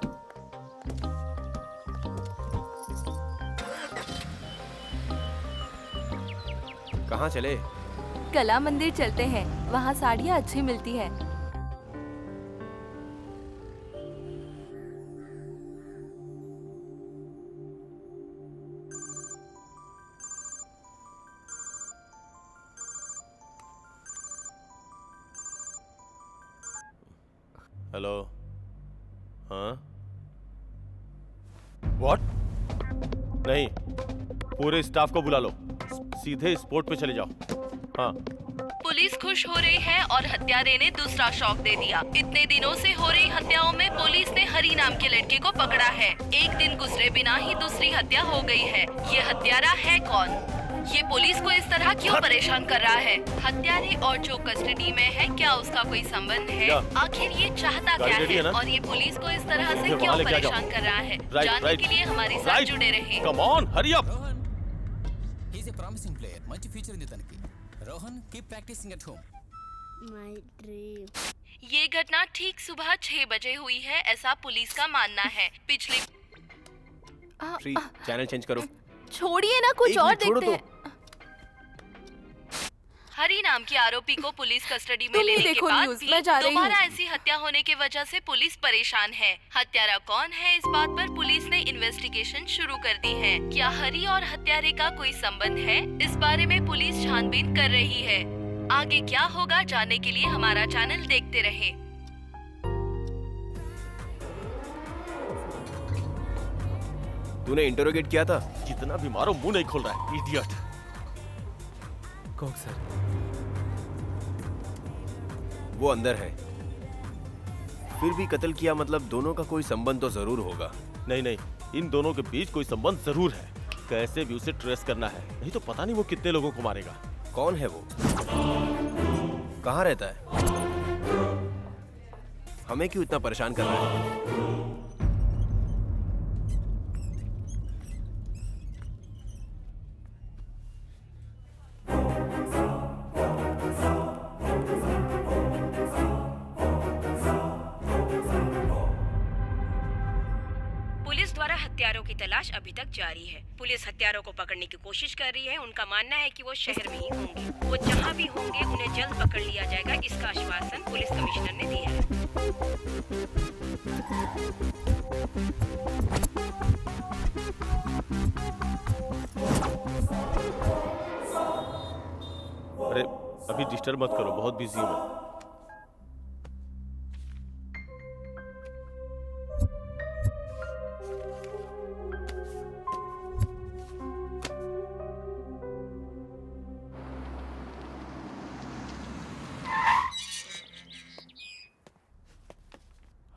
कहाँ चले? कला मंदिर चलते हैं, वहाँ साड़ियाँ अच्छी मिलती है। हेलो। हाँ? व्हाट? नहीं, पूरे स्टाफ को बुला लो, सीधे स्पॉट पे चले जाओ। हाँ। पुलिस खुश हो रही है और हत्यारे ने दूसरा शॉक दे दिया। इतने दिनों से हो रही हत्याओं में पुलिस ने हरी नाम के लड़के को पकड़ा है। एक दिन गुजरे बिना ही दूसरी हत्या हो गई है। ये हत्यारा है कौन? ये पुलिस को इस तरह क्यों परेशान कर रहा है? हत्यारे और जो कस्टडी में है, क्या उसका कोई संबंध है? आखिर ये चाहता क्या है और ये पुलिस को इस तरह से क्यों परेशान कर रहा है? जानने के लिए हमारे साथ जुड़े रहे। Come on, hurry up. He is a promising player, మంచి ఫ్యూచర్ ఉంది తనకి. Rohan, keep practicing at home. My dream. ये घटना ठीक सुबह 6 बजे हुई है, ऐसा पुलिस का मानना है। पिछले श्री, चैनल चेंज करो। छोड़िए ना, कुछ और देखते हैं। हरी नाम के आरोपी को पुलिस कस्टडी में लेने के बाद भी दोबारा ऐसी हत्या होने की वजह से पुलिस परेशान है। हत्यारा कौन है, इस बात पर पुलिस ने इन्वेस्टिगेशन शुरू कर दी है। क्या हरी और हत्यारे का कोई संबंध है? इस बारे में पुलिस छानबीन कर रही है। आगे क्या होगा जानने के लिए हमारा चैनल देखते रहे। तूने इंटरोगेट किया था? जितना भी मारो मुंह नहीं खोल रहा है, इडियट। कौन सर? वो अंदर है। फिर भी कत्ल किया मतलब दोनों का कोई संबंध तो जरूर होगा। नहीं नहीं, इन दोनों के बीच कोई संबंध जरूर है। कैसे भी उसे ट्रेस करना है, नहीं तो पता नहीं वो कितने लोगों को मारेगा। कौन है वो? कहाँ रहता है? हमें क्यों इतना परेशान कर रहा है? हत्यारों की तलाश अभी तक जारी है। पुलिस हत्यारों को पकड़ने की कोशिश कर रही है। उनका मानना है कि वो शहर में ही होंगे। वो जहां भी होंगे उन्हें जल्द पकड़ लिया जाएगा, इसका आश्वासन पुलिस कमिश्नर ने दिया है। अरे अभी डिस्टर्ब मत करो, बहुत बिजी हूँ।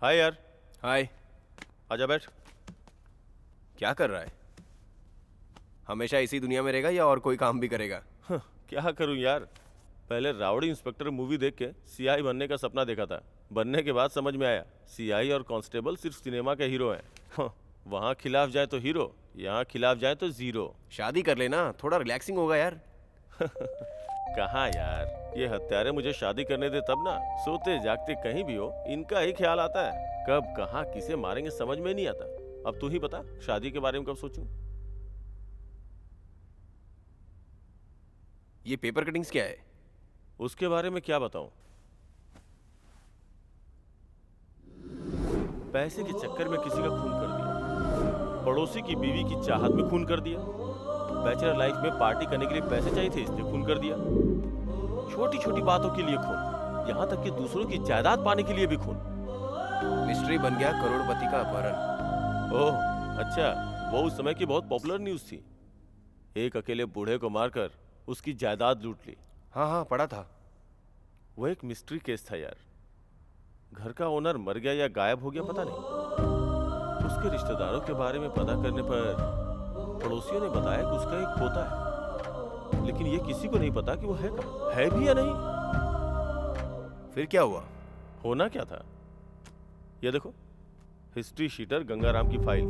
हाय यार। हाय। आजा बैठ। क्या कर रहा है? हमेशा इसी दुनिया में रहेगा या और कोई काम भी करेगा? क्या करूं यार, पहले राउडी इंस्पेक्टर मूवी देख के सीआई बनने का सपना देखा था। बनने के बाद समझ में आया सीआई और कांस्टेबल सिर्फ सिनेमा के हीरो हैं। वहाँ खिलाफ जाए तो हीरो, यहाँ खिलाफ जाए तो जीरो। शादी कर लेना, थोड़ा रिलैक्सिंग होगा यार। कहाँ यार, ये हत्यारे मुझे शादी करने दे तब ना। सोते जागते कहीं भी हो इनका ही ख्याल आता है। कब कहाँ किसे मारेंगे समझ में नहीं आता। अब तू ही बता, शादी के बारे में कब सोचूं? ये पेपर कटिंग्स क्या है? उसके बारे में क्या बताऊं? पैसे के चक्कर में किसी का खून कर दिया, पड़ोसी की बीवी की चाहत में खून कर दिया, बैचलर लाइफ में पार्टी करने के लिए पैसे चाहिए थे इसलिए खून कर दिया, छोटी छोटी बातों के लिए खून, यहाँ तक कि दूसरों की जायदाद पाने के लिए भी खून। मिस्ट्री बन गया करोड़पति का अपहरण। ओह अच्छा, वो उस समय की बहुत पॉपुलर न्यूज थी। एक अकेले बूढ़े को मारकर उसकी जायदाद लूट ली। हाँ हाँ पढ़ा था। वो एक मिस्ट्री केस था यार। घर का ओनर मर गया या गायब हो गया पता नहीं। उसके रिश्तेदारों के बारे में पता करने पर पड़ोसियों ने बताया कि उसका एक पोता है, लेकिन ये किसी को नहीं पता कि वो है कहाँ, है भी या नहीं। फिर क्या हुआ? होना क्या था, ये देखो, हिस्ट्री शीटर गंगाराम की फाइल।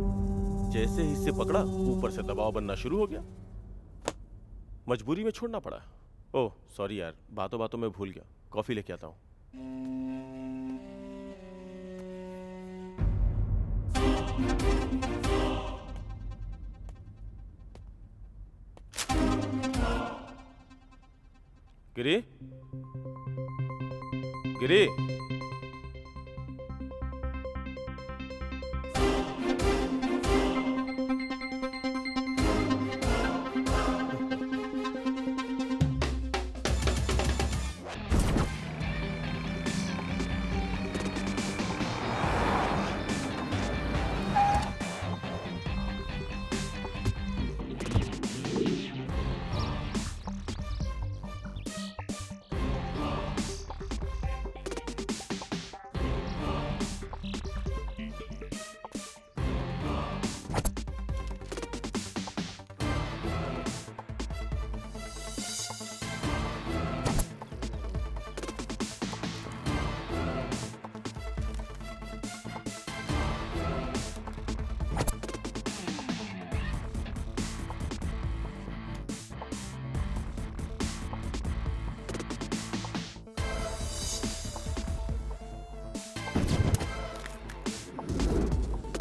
जैसे ही इसे पकड़ा ऊपर से दबाव बनना शुरू हो गया, मजबूरी में छोड़ना पड़ा। ओह सॉरी यार, बातों बातों में भूल गया, कॉफी लेके आता हूँ। गिरी, गिरी,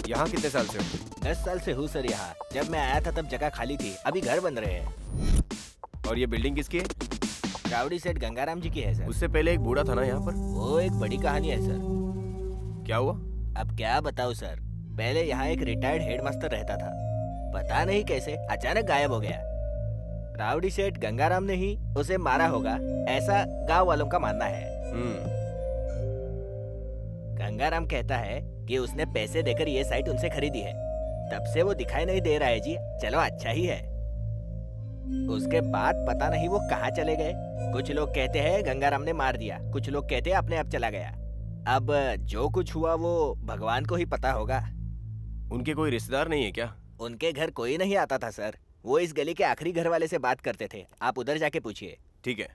यहाँ कितने साल से हो? 10 साल से हूँ सर यहाँ। जब मैं आया था तब जगह खाली थी, अभी घर बन रहे हैं। और ये बिल्डिंग किसकी है? रावड़ी सेठ गंगाराम जी की है सर। उससे पहले एक बूढ़ा था ना यहाँ पर? वो एक बड़ी कहानी है सर। क्या हुआ? अब क्या बताऊँ सर। पहले यहाँ एक रिटायर्ड हेडमास्टर रहता था, पता नहीं कैसे अचानक गायब हो गया। रावड़ी सेठ गंगाराम ने ही उसे मारा होगा, ऐसा गांव वालों का मानना है। गंगाराम कहता है कि उसने पैसे देकर ये साइट उनसे खरीदी है, तब से वो दिखाई नहीं दे रहा है जी। चलो अच्छा ही है। उसके बाद पता नहीं वो कहाँ चले गए। कुछ लोग कहते हैं गंगाराम ने मार दिया, कुछ लोग कहते हैं अपने आप चला गया। अब जो कुछ हुआ वो भगवान को ही पता होगा। उनके कोई रिश्तेदार नहीं है क्या? उनके घर कोई नहीं आता था सर। वो इस गली के आखिरी घर वाले से बात करते थे, आप उधर जाके पूछिए। ठीक है।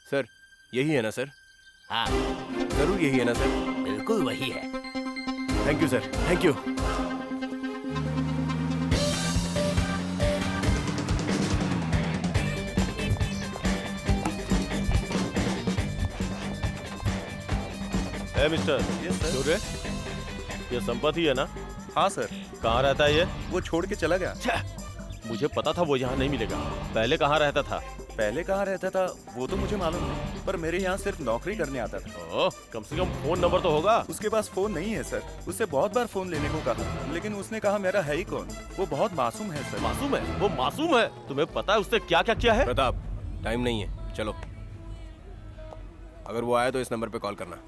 सर यही है ना सर? हाँ जरूर यही है ना सर? बिल्कुल वही है। Thank you sir, thank you. Mister, yes sir. Surya, ये संपत्ति है ना? हाँ सर। कहाँ रहता है ये? वो छोड़ के चला गया। मुझे पता था वो यहाँ नहीं मिलेगा। पहले कहाँ रहता था? पहले कहाँ रहता था वो तो मुझे मालूम नहीं, पर मेरे यहाँ सिर्फ नौकरी करने आता था। ओह, कम से कम फोन नंबर तो होगा। उसके पास फोन नहीं है सर। उससे बहुत बार फोन लेने को कहा, लेकिन उसने कहा मेरा है ही कौन। वो बहुत मासूम है सर। मासूम है? वो मासूम है? तुम्हें पता है उसने क्या क्या किया है? प्रताप, टाइम नहीं है, चलो। अगर वो आया तो इस नंबर पे कॉल करना।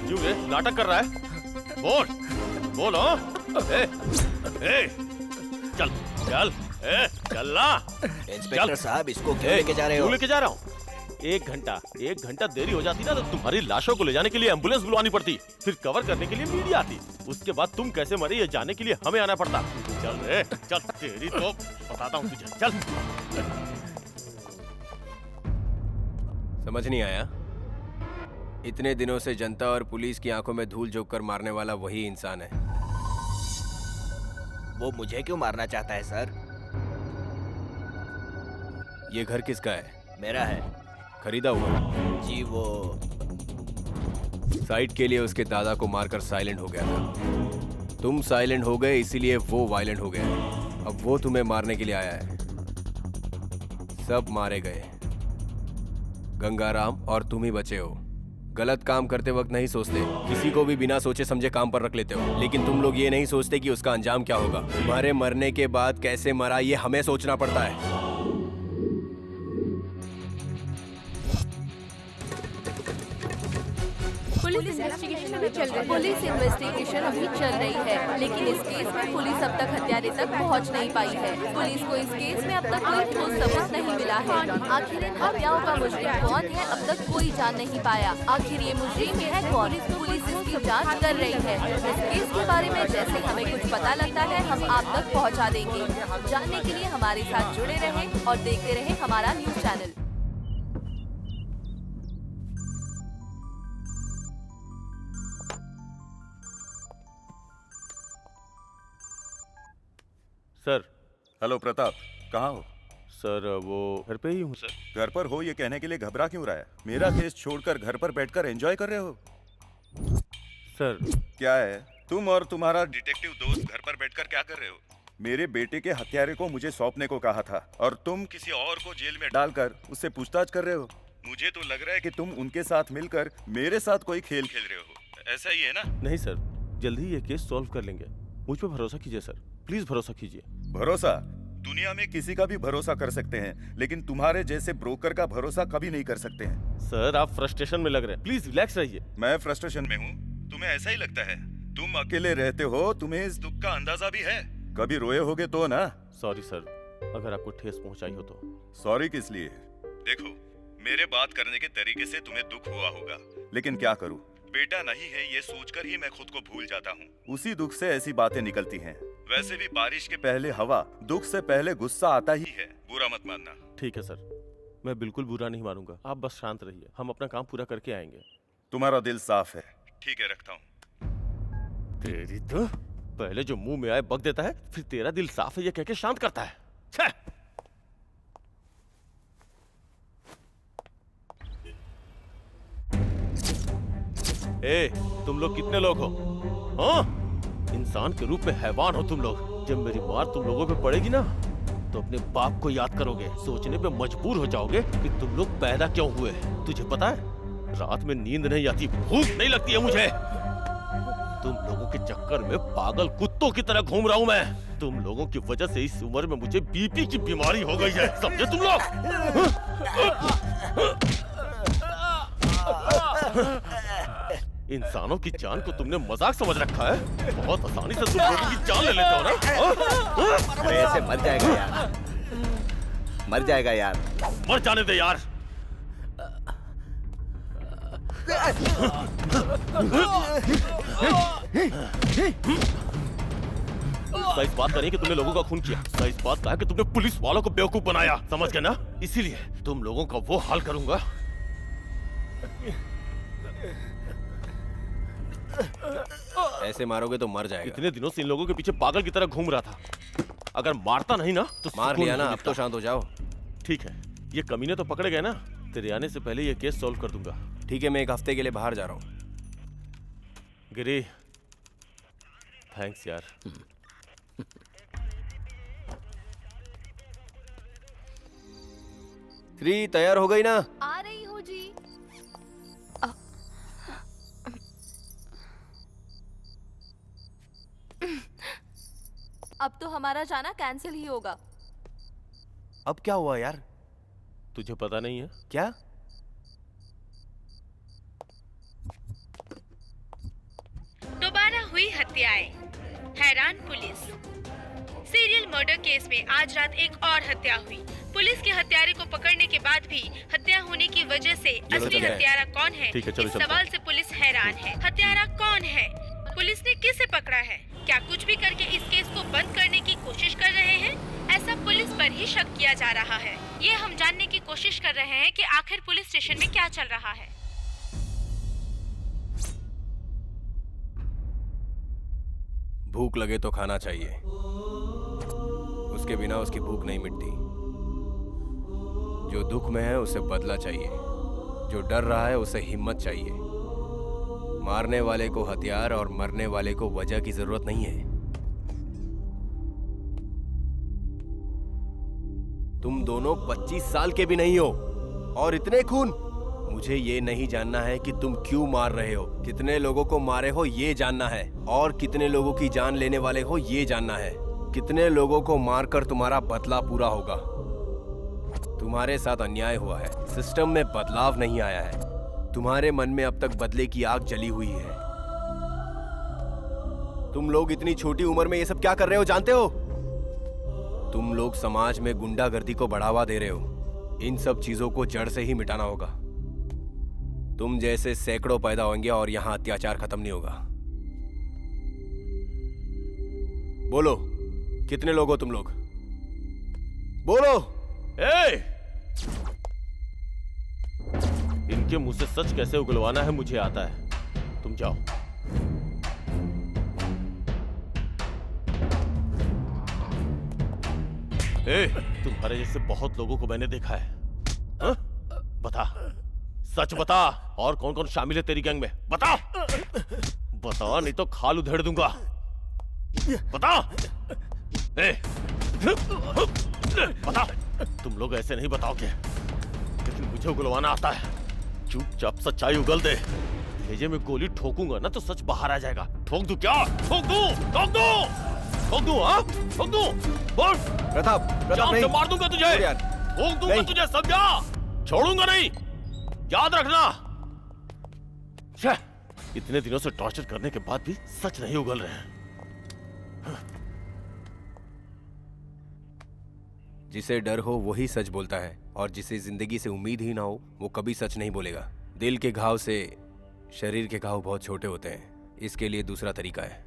क्यों रे नाटक कर रहा है? बोल बोल। चल चल चल ना। इंस्पेक्टर साहब, इसको क्यों लेके जा रहे हो? क्यों लेके जा रहा हूँ? एक घंटा देरी हो जाती ना तो तुम्हारी लाशों को ले जाने के लिए एम्बुलेंस बुलवानी पड़ती, फिर कवर करने के लिए मीडिया आती, उसके बाद तुम कैसे मरे ये जानने के लिए हमें आना पड़ता। चल रे चल, तेरी तो बताता हूँ तुझे। चल। समझ नहीं आया? इतने दिनों से जनता और पुलिस की आंखों में धूल झोंक कर मारने वाला वही इंसान है। वो मुझे क्यों मारना चाहता है सर? ये घर किसका है? मेरा है। खरीदा हुआ? जी, वो साइट के लिए उसके दादा को मारकर साइलेंट हो गया था। तुम साइलेंट हो गए इसीलिए वो वायलेंट हो गया। अब वो तुम्हें मारने के लिए आया है। सब मारे गए, गंगाराम और तुम ही बचे हो। गलत काम करते वक्त नहीं सोचते, किसी को भी बिना सोचे समझे काम पर रख लेते हो, लेकिन तुम लोग ये नहीं सोचते कि उसका अंजाम क्या होगा। तुम्हारे मरने के बाद कैसे मरा ये हमें सोचना पड़ता है। पुलिस इन्वेस्टिगेशन अभी चल रही है, लेकिन इस केस में पुलिस अब तक हत्यारे तक पहुंच नहीं पाई है। पुलिस को इस केस में अब तक कोई ठोस सबूत नहीं मिला है। आखिर इन हत्याओं का मुजरिम कौन है, अब तक कोई जान नहीं पाया। आखिर ये मुजरिम है कौन? पुलिस इसकी जांच कर रही है। इस केस के बारे में जैसे हमें कुछ पता लगता है हम आप तक पहुँचा देंगे। जानने के लिए हमारे साथ जुड़े रहें और देखते रहें हमारा news channel. Sir. Hello Pratap, कहाँ हो? सर वो घर पे ही हूँ सर। घर पर हो ये कहने के लिए घबरा क्यों रहा है? मेरा केस छोड़कर घर पर बैठकर एंजॉय कर रहे हो? सर क्या है, तुम और तुम्हारा डिटेक्टिव दोस्त घर पर बैठकर क्या कर रहे हो? मेरे बेटे के हत्यारे को मुझे सौंपने को कहा था और तुम किसी और को जेल में डालकर उससे पूछताछ कर रहे हो। मुझे तो लग रहा है कि तुम उनके साथ मिलकर मेरे साथ कोई खेल खेल रहे हो। ऐसा ही है ना? नहीं सर, जल्दी ये केस सॉल्व कर लेंगे। मुझ पे भरोसा कीजिए सर, प्लीज भरोसा कीजिए। भरोसा? दुनिया में किसी का भी भरोसा कर सकते हैं, लेकिन तुम्हारे जैसे ब्रोकर का भरोसा कभी नहीं कर सकते हैं। सर आप फ्रस्ट्रेशन में लग रहे हैं, प्लीज रिलैक्स रहिए। मैं फ्रस्ट्रेशन में हूँ? तुम्हें ऐसा ही लगता है? तुम अकेले रहते हो, तुम्हें इस दुख का अंदाजा भी है। कभी रोए होगे तो ना? सॉरी सर, अगर आपको ठेस पहुंचाई हो तो। सॉरी किस लिए? देखो, मेरे बात करने के तरीके से तुम्हें दुख हुआ होगा, लेकिन क्या करूं, बेटा नहीं है ये सोचकर ही मैं खुद को भूल जाता हूँ। उसी दुख से ऐसी बातें निकलती हैं। वैसे भी बारिश के पहले हवा, दुख से पहले गुस्सा आता ही है। बुरा मत मानना। ठीक है सर, मैं बिल्कुल बुरा नहीं मानूंगा। आप बस शांत रहिए, हम अपना काम पूरा करके आएंगे। तुम्हारा दिल साफ है। ठीक है, रखता हूँ। तेरी तो पहले जो मुंह में आए बक देता है, फिर तेरा दिल साफ है ये कह के शांत करता है। छे! ए, तुम लोग कितने लोग हो? हाँ? इंसान के रूप में हैवान हो तुम लोग। जब मेरी मार तुम लोगों पे पड़ेगी ना, तो अपने बाप को याद करोगे, सोचने पे मजबूर हो जाओगे कि तुम लोग पैदा क्यों हुए। तुझे पता है, रात में नींद नहीं आती, भूख नहीं लगती है मुझे। तुम लोगों के चक्कर में पागल कुत्तों की तरह घूम रहा हूँ मैं। तुम लोगों की वजह से इस उम्र में मुझे बीपी की बीमारी हो गई है, समझे तुम लोग? इंसानों की जान को तुमने मजाक समझ रखा है। बहुत आसानी से तुम लोगों की जान ले लेते हो ना। अरे ऐसे मर जाएगा यार, मर जाएगा यार। मर जाने दे यार। इस बात का नहीं कि तुमने लोगों का खून किया, इस बात का है कि तुमने पुलिस वालों को बेवकूफ बनाया, समझ गए ना? इसीलिए तुम लोगों का वो हाल करूंगा। ऐसे मारोगे तो मर जाएगा। इतने दिनों से इन लोगों के पीछे पागल की तरह घूम रहा था। अगर मारता नहीं ना तो मार लिया ना, अब तो शांत हो जाओ। ठीक है, ये कमीने तो पकड़े गए ना, तेरे आने से पहले ये केस सॉल्व कर दूंगा। ठीक है, मैं 1 हफ्ते के लिए बाहर जा रहा हूँ। गिरी, थैंक्स यार। श्री तैयार हो गई ना? आ रही हूँ जी। अब तो हमारा जाना कैंसिल ही होगा। अब क्या हुआ यार? तुझे पता नहीं है क्या? दोबारा हुई हत्याएं, हैरान पुलिस। सीरियल मर्डर केस में आज रात एक और हत्या हुई। पुलिस के हत्यारे को पकड़ने के बाद भी हत्या होने की वजह से असली हत्यारा कौन है, इस सवाल से पुलिस हैरान है। हत्यारा कौन है? पुलिस ने किसे पकड़ा है? क्या कुछ भी करके इस केस को बंद करने की कोशिश कर रहे हैं? ऐसा पुलिस पर ही शक किया जा रहा है। ये हम जानने की कोशिश कर रहे हैं कि आखिर पुलिस स्टेशन में क्या चल रहा है। भूख लगे तो खाना चाहिए, उसके बिना उसकी भूख नहीं मिटती। जो दुख में है उसे बदला चाहिए, जो डर रहा है उसे हिम्मत चाहिए। मारने वाले को हथियार और मरने वाले को वजह की जरूरत नहीं है। तुम दोनों 25 साल के भी नहीं हो और इतने खून। मुझे ये नहीं जानना है कि तुम क्यों मार रहे हो, कितने लोगों को मारे हो ये जानना है, और कितने लोगों की जान लेने वाले हो ये जानना है। कितने लोगों को मारकर तुम्हारा बदला पूरा होगा। तुम्हारे साथ अन्याय हुआ है, सिस्टम में बदलाव नहीं आया है। तुम्हारे मन में अब तक बदले की आग जली हुई है। तुम लोग इतनी छोटी उम्र में ये सब क्या कर रहे हो जानते हो? तुम लोग समाज में गुंडागर्दी को बढ़ावा दे रहे हो। इन सब चीजों को जड़ से ही मिटाना होगा। तुम जैसे सैकड़ों पैदा होंगे और यहां अत्याचार खत्म नहीं होगा। बोलो, कितने लोग हो तुम लोग? बोलो। इनके मुंह से सच कैसे उगलवाना है मुझे आता है। तुम जाओ। तुम्हारे जैसे बहुत लोगों को मैंने देखा है। हा? बता, सच बता, और कौन कौन शामिल है तेरी गैंग में? बता, बता नहीं तो खाल उधेड़ दूंगा। बता, बता। तुम लोग ऐसे नहीं बताओगे, लेकिन मुझे उगलवाना आता है। चुपचाप सच्चाई उगल दे। भेजे में गोली ठोकूंगा ना तो सच बाहर आ जाएगा। ठोक दूं क्या? ठोक दूं, ठोक दूं, ठोक दूं, हाँ? ठोक दूं। बोल। प्रताप, जान से मार दूंगा तुझे। ठोक दूंगा तुझे, समझा? छोड़ूंगा नहीं, याद रखना। इतने दिनों से टॉर्चर करने के बाद भी सच नहीं उगल रहे हैं। जिसे डर हो वही सच बोलता है, और जिसे जिंदगी से उम्मीद ही ना हो वो कभी सच नहीं बोलेगा। दिल के घाव से शरीर के घाव बहुत छोटे होते हैं। इसके लिए दूसरा तरीका है।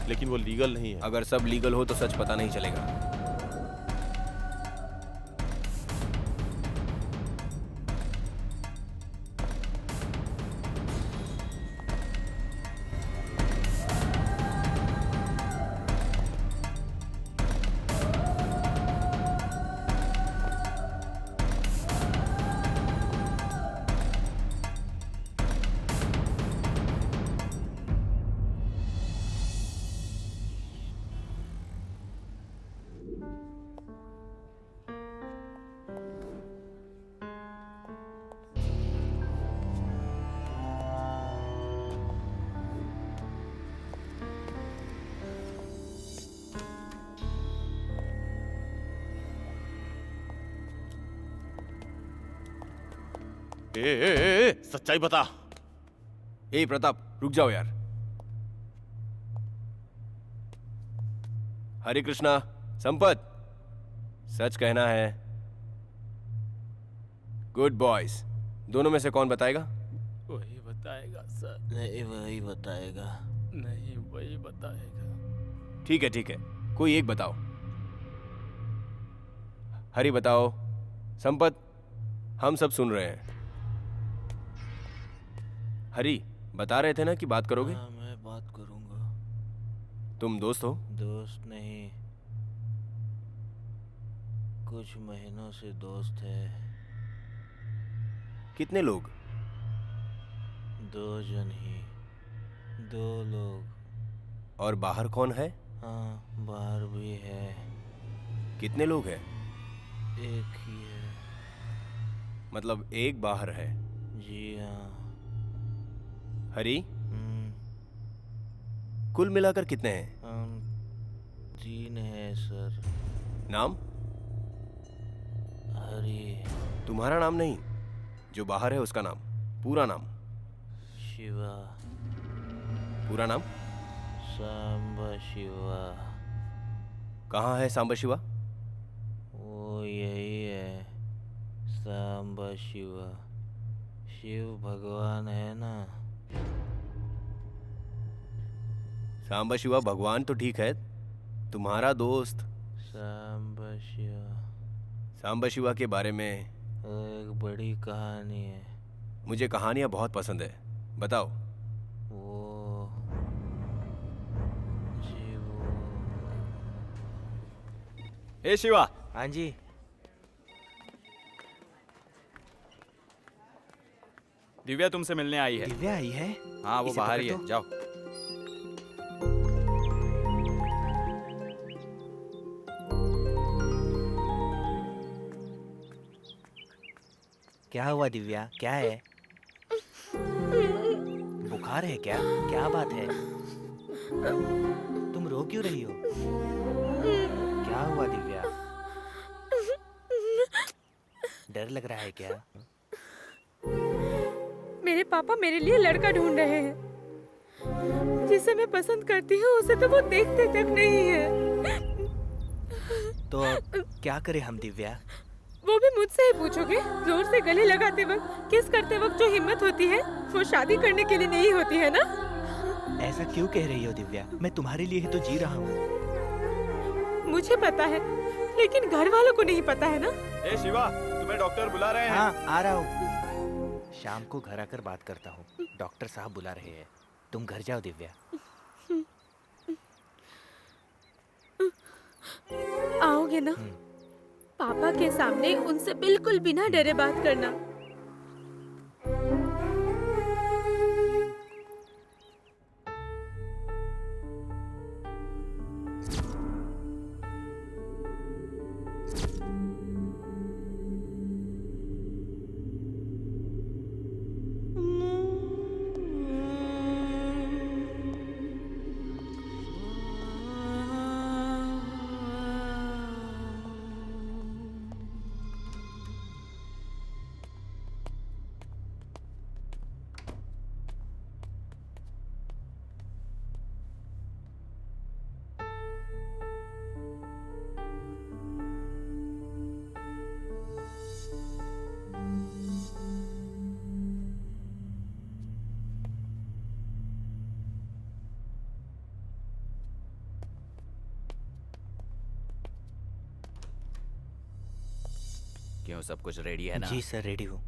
लेकिन वो लीगल नहीं है। अगर सब लीगल हो तो सच पता नहीं चलेगा। सच्चाई बता। ए प्रताप, रुक जाओ यार। हरे कृष्णा, संपत, सच कहना है। Good boys. दोनों में से कौन बताएगा? वही बताएगा सर। नहीं वही बताएगा। नहीं वही बताएगा। ठीक है ठीक है, कोई एक बताओ। हरी बताओ। संपत, हम सब सुन रहे हैं। हरी, बता रहे थे ना कि बात करोगे? हाँ, मैं बात करूंगा। तुम दोस्त हो? दोस्त नहीं, कुछ महीनों से दोस्त है। कितने लोग? 2 जन ही, 2 लोग। और बाहर कौन है? हाँ, बाहर भी है। कितने लोग हैं? एक ही है। मतलब एक बाहर है? जी हाँ। हरी, कुल मिलाकर कितने हैं? हम 3 हैं सर। नाम? हरी। तुम्हारा नाम नहीं, जो बाहर है उसका नाम, पूरा नाम। शिवा। पूरा नाम? सांबा शिवा। कहाँ है सांबा शिवा? वो यही है, सांबा शिवा। शिव भगवान है ना। सांबा शिवा भगवान तो ठीक है, तुम्हारा दोस्त सांबा शिवा। सांबा शिवा के बारे में एक बड़ी कहानी है। मुझे कहानियां बहुत पसंद है, बताओ। वो जी वो। ए शिवा। हाँ जी। दिव्या तुमसे मिलने आई है। दिव्या आई है? हाँ, वो इसे बाहर पकड़ ही दो। है, जाओ। क्या हुआ दिव्या, क्या है? बुखार है क्या? क्या बात है? तुम रो क्यों रही हो? क्या हुआ दिव्या? डर लग रहा है क्या? मेरे पापा मेरे लिए लड़का ढूंढ रहे हैं। जिसे मैं पसंद करती हूँ उसे तो वो देखते तक नहीं है। तो अब क्या करें हम दिव्या? वो भी मुझसे ही पूछोगे? जोर से गले लगाते वक्त, किस करते वक्त जो हिम्मत होती है वो शादी करने के लिए नहीं होती है ना? ऐसा क्यों कह रही हो दिव्या? मैं तुम्हारे लिए ही तो जी रहा हूँ। मुझे पता है, लेकिन घर वालों को नहीं पता है ना। ए शिवा, तुम्हें डॉक्टर बुला रहे हैं। हाँ, आ रहा हूँ। शाम को घर आकर बात करता हूँ। डॉक्टर साहब बुला रहे हैं। तुम घर जाओ दिव्या। आओगे ना? पापा के सामने उनसे बिल्कुल बिना डरे बात करना। क्यों, सब कुछ रेडी है ना? जी सर, रेडी हूँ।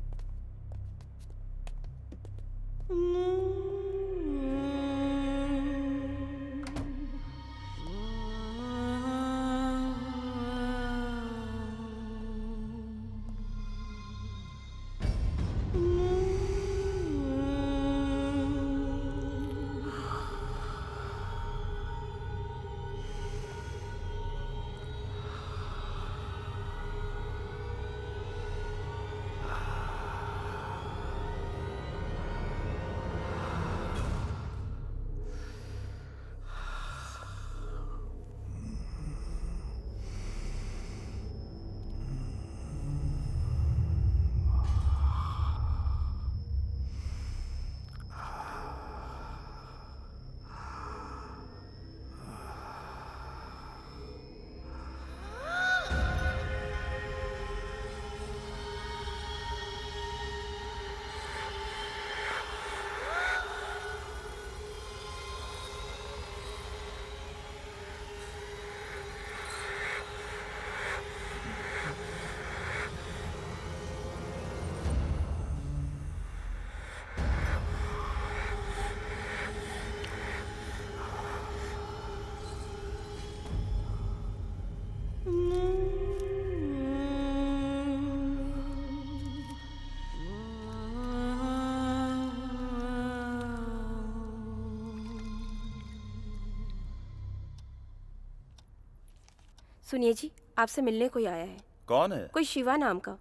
सुनिए जी, आपसे मिलने कोई आया है। कौन है? कोई शिवा नाम का।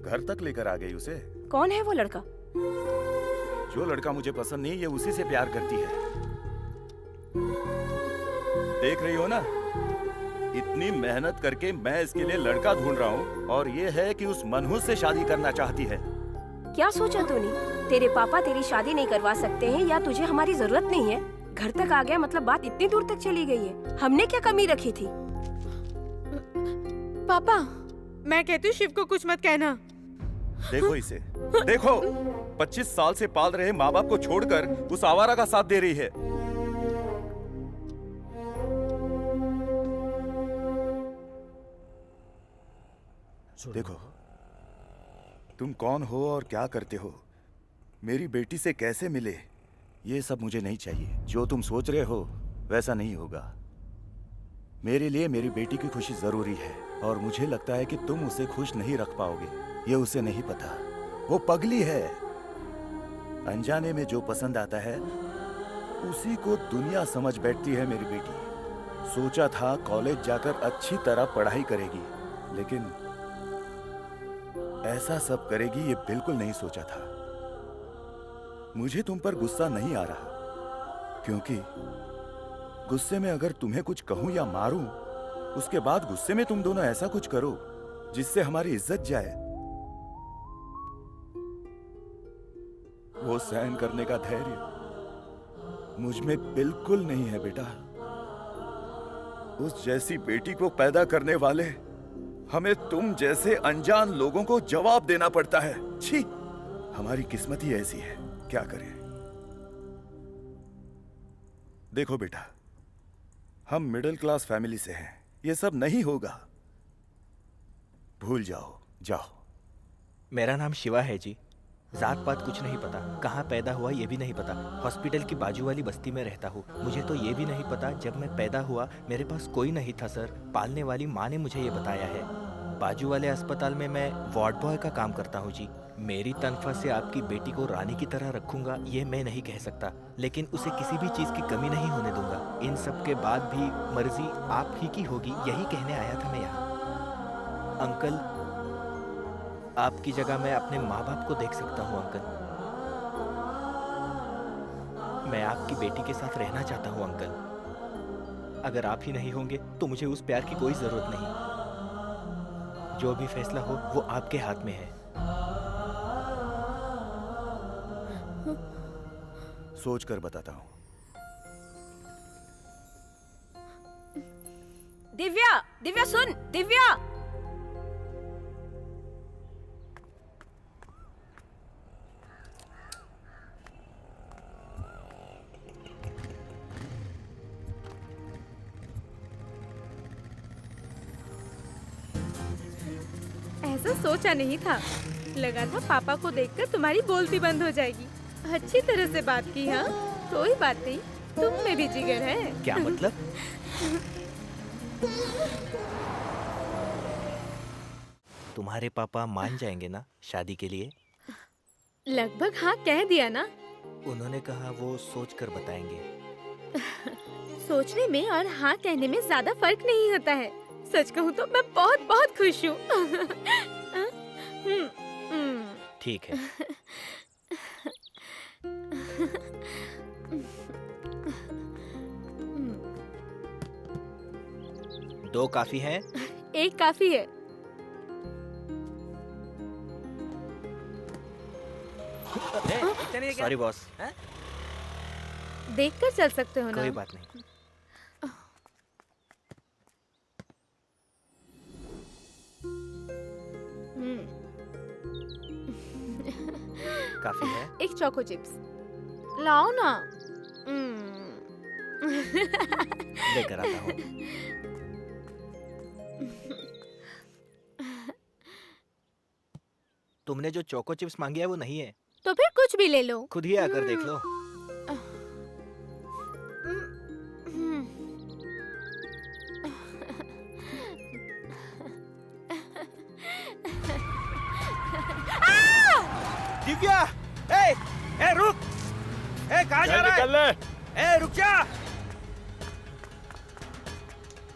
घर तक लेकर आ गई उसे? कौन है वो लड़का? जो लड़का मुझे पसंद नहीं, ये उसी से प्यार करती है। देख रही हो ना, इतनी मेहनत करके मैं इसके लिए लड़का ढूंढ रहा हूँ और ये है कि उस मनहूस से शादी करना चाहती है। क्या सोचा तूने? तेरे पापा तेरी शादी नहीं करवा सकते हैं या तुझे हमारी जरूरत नहीं है? घर तक आ गया मतलब बात इतनी दूर तक चली गई है। हमने क्या कमी रखी थी? पापा, मैं कहती हूँ शिव को कुछ मत कहना। देखो इसे, देखो 25 साल से पाल रहे माँ बाप को छोड़कर उस आवारा का साथ दे रही है। देखो तुम कौन हो और क्या करते हो, मेरी बेटी से कैसे मिले, ये सब मुझे नहीं चाहिए। जो तुम सोच रहे हो वैसा नहीं होगा। मेरे लिए मेरी बेटी की खुशी जरूरी है और मुझे लगता है कि तुम उसे खुश नहीं रख पाओगे। ये उसे नहीं पता, वो पगली है। अनजाने में जो पसंद आता है उसी को दुनिया समझ बैठती है मेरी बेटी। सोचा था कॉलेज जाकर अच्छी तरह पढ़ाई करेगी, लेकिन ऐसा सब करेगी ये बिल्कुल नहीं सोचा था। मुझे तुम पर गुस्सा नहीं आ रहा, क्योंकि गुस्से में अगर तुम्हें कुछ कहूं या मारूं, उसके बाद गुस्से में तुम दोनों ऐसा कुछ करो जिससे हमारी इज्जत जाए, वो सहन करने का धैर्य मुझ में बिल्कुल नहीं है बेटा। उस जैसी बेटी को पैदा करने वाले हमें तुम जैसे अनजान लोगों को जवाब देना पड़ता है। छी, हमारी किस्मत ही ऐसी है, क्या करें। देखो बेटा, हम मिडिल क्लास फैमिली से हैं, ये सब नहीं होगा। भूल जाओ, जाओ। मेरा नाम शिवा है जी। जात पात कुछ नहीं पता, कहाँ पैदा हुआ ये भी नहीं पता। हॉस्पिटल की बाजू वाली बस्ती में रहता हूँ। मुझे तो ये भी नहीं पता जब मैं पैदा हुआ मेरे पास कोई नहीं था सर। पालने वाली माँ ने मुझे ये बताया है। बाजू वाले अस्पताल में मैं वार्ड बॉय का काम करता हूँ जी। मेरी तनख्वाह से आपकी बेटी को रानी की तरह रखूंगा ये मैं नहीं कह सकता, लेकिन उसे किसी भी चीज़ की कमी नहीं होने दूंगा। इन सब के बाद भी मर्जी आप ही की होगी, यही कहने आया था मैं यहाँ। अंकल, आपकी जगह मैं अपने माँ बाप को देख सकता हूँ अंकल। मैं आपकी बेटी के साथ रहना चाहता हूँ अंकल। अगर आप ही नहीं होंगे तो मुझे उस प्यार की कोई जरूरत नहीं। जो भी फैसला हो वो आपके हाथ में है। सोच कर बताता हूँ। दिव्या, दिव्या सुन, दिव्या। ऐसा सोचा नहीं था, लगा था पापा को देखकर तुम्हारी बोलती बंद हो जाएगी। अच्छी तरह से बात की। हाँ, कोई बात नहीं, तुम में भी जिगर है। क्या मतलब? तुम्हारे पापा मान जाएंगे ना शादी के लिए? लगभग हाँ कह दिया ना। उन्होंने कहा वो सोच कर बताएंगे। सोचने में और हाँ कहने में ज्यादा फर्क नहीं होता है। सच कहूँ तो मैं बहुत बहुत खुश हूँ। ठीक है। दो काफी है? एक काफी है। Sorry boss. देखकर चल सकते हो ना? कोई बात नहीं। काफी है? एक चोको चिप्स लाओ ना। लेकर आता हूँ। तुमने जो चोको चिप्स मांगी है वो नहीं है। तो फिर कुछ भी ले लो। खुद ही आकर देख लो। दिव्या, ए रुक! ए कहाँ जा रहा है? ए रुक जा!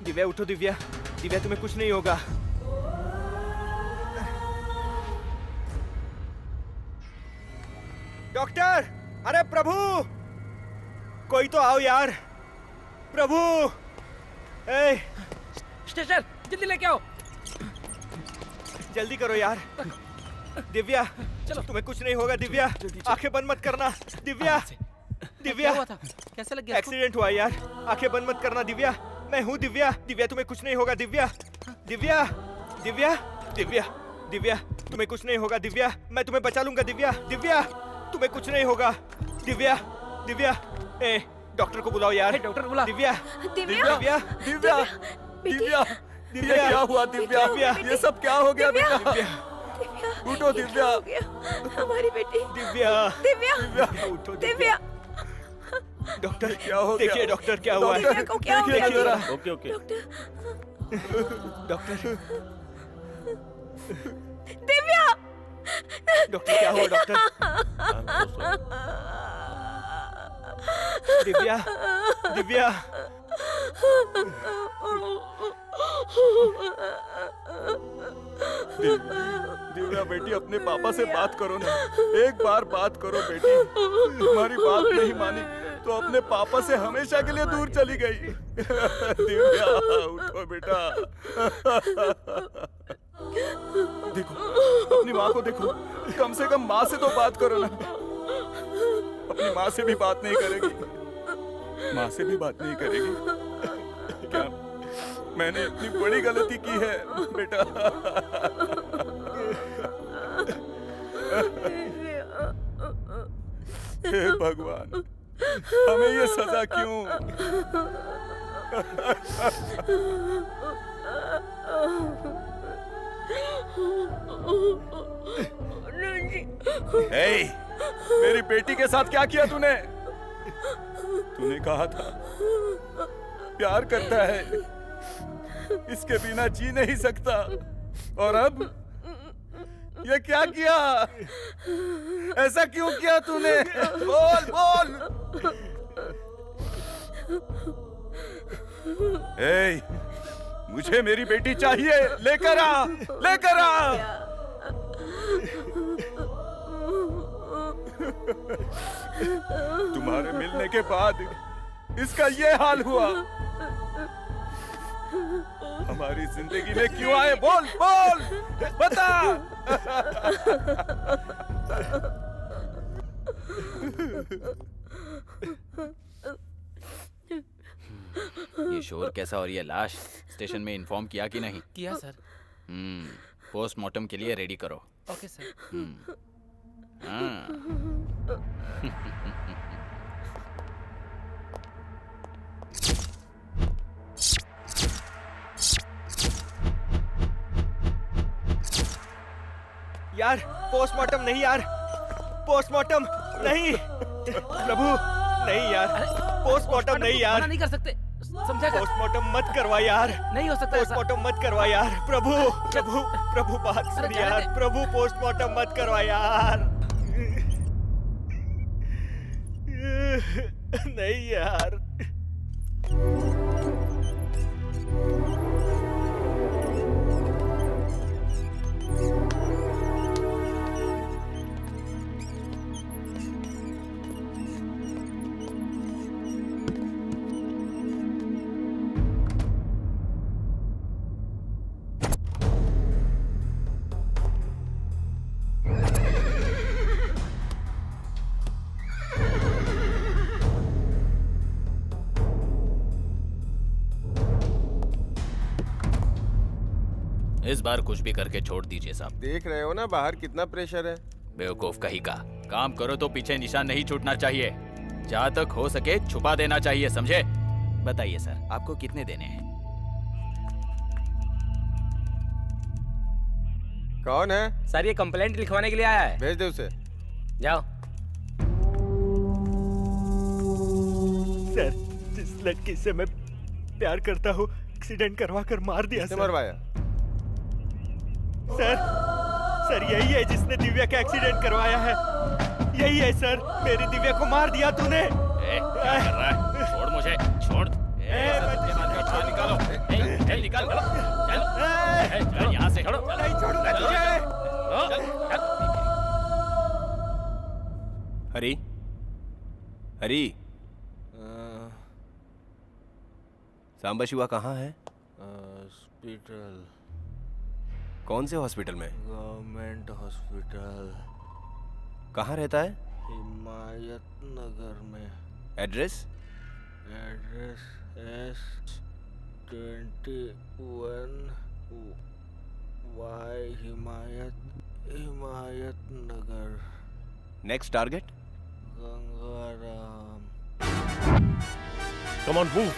दिव्या उठो दिव्या, दिव्या तुम्हें कुछ नहीं होगा। डॉक्टर, अरे प्रभु, कोई तो आओ यार, प्रभु। ए, स्टेशन जल्दी लेके आओ। जल्दी करो यार। दिव्या, चलो, तुम्हें कुछ नहीं होगा दिव्या, आंखें बंद मत करना दिव्या। दिव्या, क्या हुआ था? कैसे लग गया? एक्सीडेंट हुआ यार, आंखें बंद मत करना दिव्या। मैं हूँ दिव्या, दिव्या तुम्हें कुछ नहीं होगा दिव्या। दिव्या, दिव्या, दिव्या, दिव्या तुम्हें कुछ नहीं होगा दिव्या, मैं तुम्हें बचा लूंगा दिव्या। दिव्या, तुम्हें कुछ नहीं होगा दिव्या। दिव्या, ए डॉक्टर को बुलाओ यार। डॉक्टर बुला। दिव्या, दिव्या, दिव्या, दिव्या, दिव्या, दिव्या, क्या हुआ दिव्या? ये सब क्या हो गया बेटा? उठो दिव्या, हमारी बेटी दिव्या, दिव्या, उठो दिव्या। डॉक्टर क्या हो गया? देखिए डॉक्टर क्या हुआ है? दिव्या को क्या हो गया? Okay okay. Doctor, Divya, doctor क्या हुआ डॉक्टर? दिव्या, दिव्या, दिव्या बेटी अपने पापा से बात करो ना, एक बार बात करो बेटी। तुम्हारी बात नहीं मानी तो अपने पापा से हमेशा के लिए दूर चली गई। दिव्या उठो बेटा। देखो अपनी माँ को देखो, कम से कम माँ से तो बात करो ना। अपनी माँ से भी बात नहीं करेगी, माँ से भी बात नहीं करेगी। क्या मैंने इतनी बड़ी गलती की है बेटा? हे भगवान, हमें ये सजा क्यों? हे, मेरी बेटी के साथ क्या किया तूने? तूने कहा था प्यार करता है, इसके बिना जी नहीं सकता, और अब ये क्या किया? ऐसा क्यों किया तूने? बोल बोल। ए, मुझे मेरी बेटी चाहिए, लेकर आ, लेकर आ। तुम्हारे मिलने के बाद इसका ये हाल हुआ। हमारी जिंदगी में क्यों आए? बोल बोल, बता। ये शोर कैसा, और ये लाश स्टेशन में इन्फॉर्म किया कि नहीं? किया सर। पोस्टमार्टम के लिए रेडी करो। Okay sir. यार पोस्टमार्टम नहीं यार, पोस्टमार्टम नहीं प्रभु, नहीं यार, पोस्टमार्टम नहीं यार, नहीं कर सकते, समझा? पोस्टमार्टम मत करवा यार, नहीं हो सकता, पोस्टमार्टम मत करवा यार। प्रभु प्रभु प्रभु बात सुन यार, प्रभु पोस्टमार्टम मत करवा यार। नहीं यार। इस बार कुछ भी करके छोड़ दीजिए साहब। देख रहे हो ना बाहर कितना प्रेशर है। बेवकूफ कहीं का। काम करो तो पीछे निशान नहीं छूटना चाहिए, जहाँ तक हो सके छुपा देना चाहिए, समझे? बताइए सर, आपको कितने देने हैं? कौन है? सर ये कंप्लेंट लिखवाने के लिए आया है। भेज दे उसे। जाओ। सर, जिस लड़की से मैं प्यार करता हूँ एक्सीडेंट करवा कर मार दिया। किसने मरवाया? सर यही है जिसने दिव्या का एक्सीडेंट करवाया है, यही है सर। मेरी दिव्या को मार दिया तूने। क्या कर रहा है? छोड़ मुझे, छोड़। निकालो। चल निकाल, चल यहाँ से, छोड़ो, नहीं छोड़ूंगा तुझे। हरी, हरी, सांबा शिवा कहाँ है? हॉस्पिटल। कौन से हॉस्पिटल में? Government hospital. कहाँ रहता है? हिमायत नगर में। Address? Address S21 Y Himayat Nagar. Next target? Gangaram. Come on move.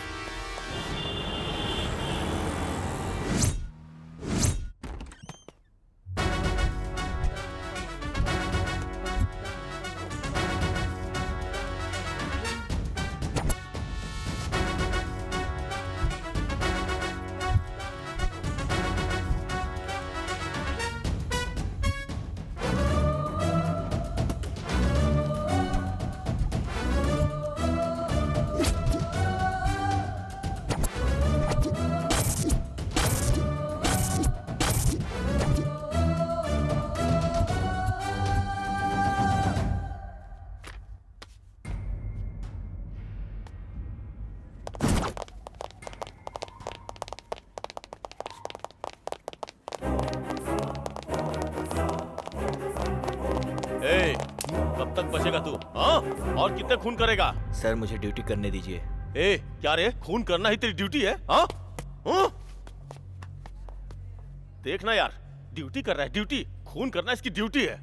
कब तक बचेगा तू? हाँ? और कितने खून करेगा? सर मुझे ड्यूटी करने दीजिए। ए, क्या रे? खून करना ही तेरी ड्यूटी है? हाँ? हाँ? देखना यार, ड्यूटी कर रहा है, ड्यूटी। खून करना इसकी ड्यूटी है।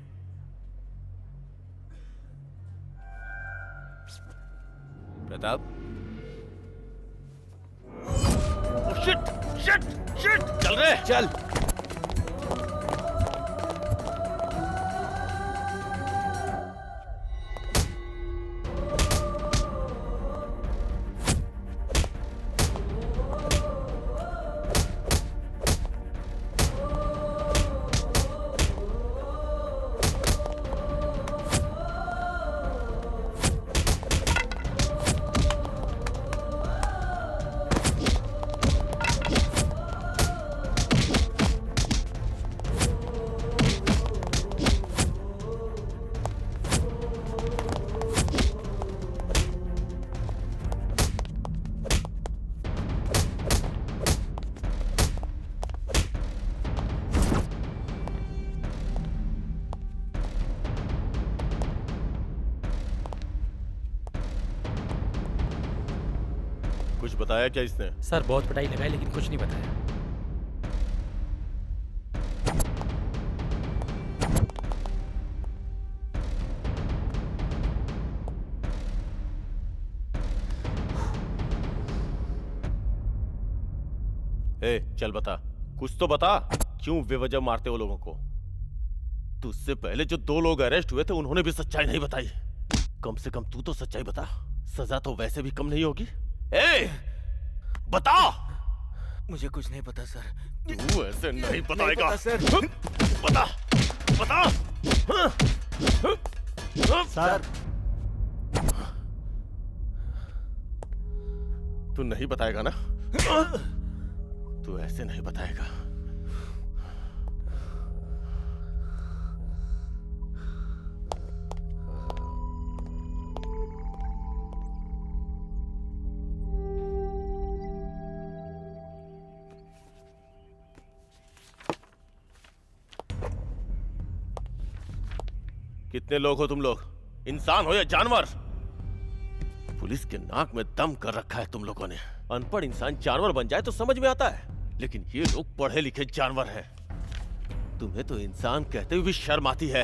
प्रताप, शिट, शिट, शिट, चल रे, चल। कुछ बताया क्या इसने? सर बहुत पिटाई लगाई लेकिन कुछ नहीं बताया। ए, चल बता, कुछ तो बता। क्यों बेवजह मारते हो लोगों को? तुझसे पहले जो 2 लोग अरेस्ट हुए थे उन्होंने भी सच्चाई नहीं बताई। कम से कम तू तो सच्चाई बता, सजा तो वैसे भी कम नहीं होगी। ए, बता। मुझे कुछ नहीं पता सर। तू ऐसे नहीं बताएगा। नहीं पता, सर। बता, बता। सर, तू नहीं बताएगा ना? तू ऐसे नहीं बताएगा। कितने लोग हो तुम लोग? इंसान हो या जानवर? पुलिस के नाक में दम कर रखा है तुम लोगों ने। अनपढ़ इंसान जानवर बन जाए तो समझ में आता है, लेकिन ये लोग पढ़े लिखे जानवर हैं। तुम्हें तो इंसान कहते हुए भी शर्म आती है।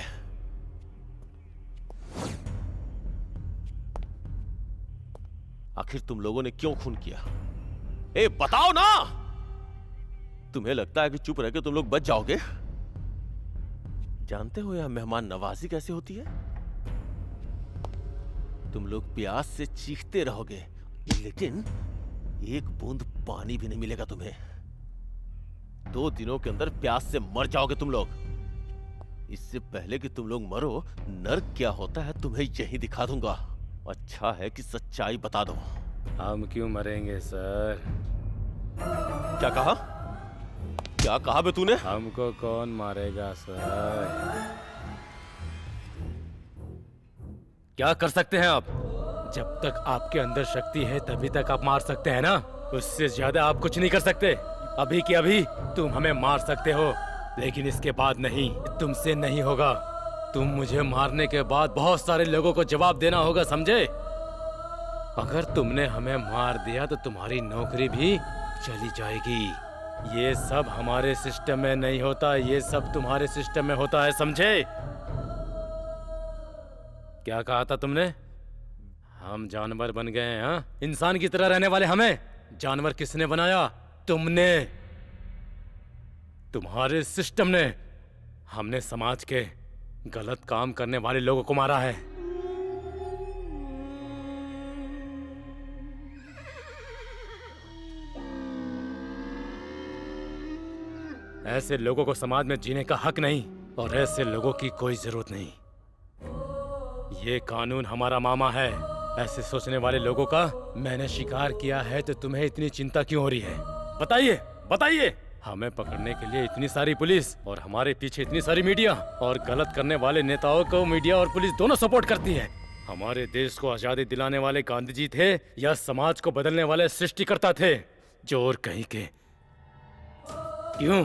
आखिर तुम लोगों ने क्यों खून किया? ए, बताओ ना। तुम्हें लगता है कि चुप रह के तुम लोग बच जाओगे? जानते हो यह मेहमान नवाजी कैसे होती है? तुम लोग प्यास से चीखते रहोगे, लेकिन एक बूंद पानी भी नहीं मिलेगा तुम्हें। 2 दिनों के अंदर प्यास से मर जाओगे तुम लोग। इससे पहले कि तुम लोग मरो, नर्क क्या होता है तुम्हें यही दिखा दूंगा। अच्छा है कि सच्चाई बता दो। हम क्यों मरेंगे सर? क्या कहा? क्या कहा बे तूने? हमको कौन मारेगा सर? क्या कर सकते हैं आप? जब तक आपके अंदर शक्ति है तभी तक आप मार सकते हैं ना? उससे ज्यादा आप कुछ नहीं कर सकते। अभी के अभी तुम हमें मार सकते हो, लेकिन इसके बाद नहीं, तुमसे नहीं होगा। तुम मुझे मारने के बाद बहुत सारे लोगों को जवाब देना होगा, समझे? अगर तुमने हमें मार दिया तो तुम्हारी नौकरी भी चली जाएगी। ये सब हमारे सिस्टम में नहीं होता, ये सब तुम्हारे सिस्टम में होता है, समझे? क्या कहा था तुमने? हम जानवर बन गए हैं, हाँ? इंसान की तरह रहने वाले हमें जानवर किसने बनाया? तुमने, तुम्हारे सिस्टम ने। हमने समाज के गलत काम करने वाले लोगों को मारा है। ऐसे लोगों को समाज में जीने का हक नहीं, और ऐसे लोगों की कोई जरूरत नहीं। ये कानून हमारा मामा है। ऐसे सोचने वाले लोगों का मैंने शिकार किया है, तो तुम्हें इतनी चिंता क्यों हो रही है? बताइए, बताइए। हमें पकड़ने के लिए इतनी सारी पुलिस और हमारे पीछे इतनी सारी मीडिया, और गलत करने वाले नेताओं को मीडिया और पुलिस दोनों सपोर्ट करती है। हमारे देश को आजादी दिलाने वाले गांधी जी थे या समाज को बदलने वाले सृष्टिकर्ता थे? चोर कहीं के। क्यों?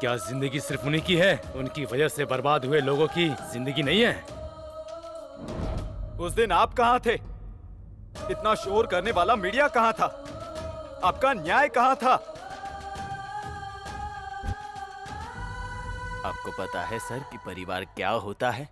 क्या जिंदगी सिर्फ उन्हीं की है? उनकी वजह से बर्बाद हुए लोगों की जिंदगी नहीं है? उस दिन आप कहाँ थे? इतना शोर करने वाला मीडिया कहाँ था? आपका न्याय कहाँ था? आपको पता है सर कि परिवार क्या होता है?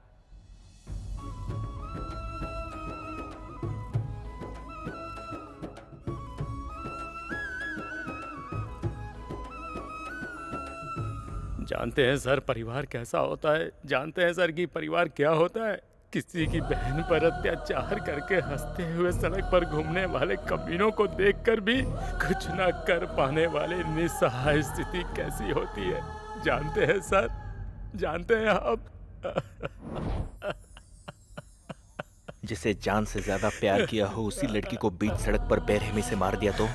जानते हैं सर परिवार कैसा होता है? जानते हैं सर कि परिवार क्या होता है? किसी की बहन पर अत्याचार करके हंसते हुए सड़क पर घूमने वाले कमीनों को देखकर भी कुछ न कर पाने वाले निस्सहाय स्थिति कैसी होती है? जानते हैं सर? जानते हैं आप? जिसे जान से ज्यादा प्यार किया हो उसी लड़की को बीच सड़क पर बेरहमी से मार दिया तो?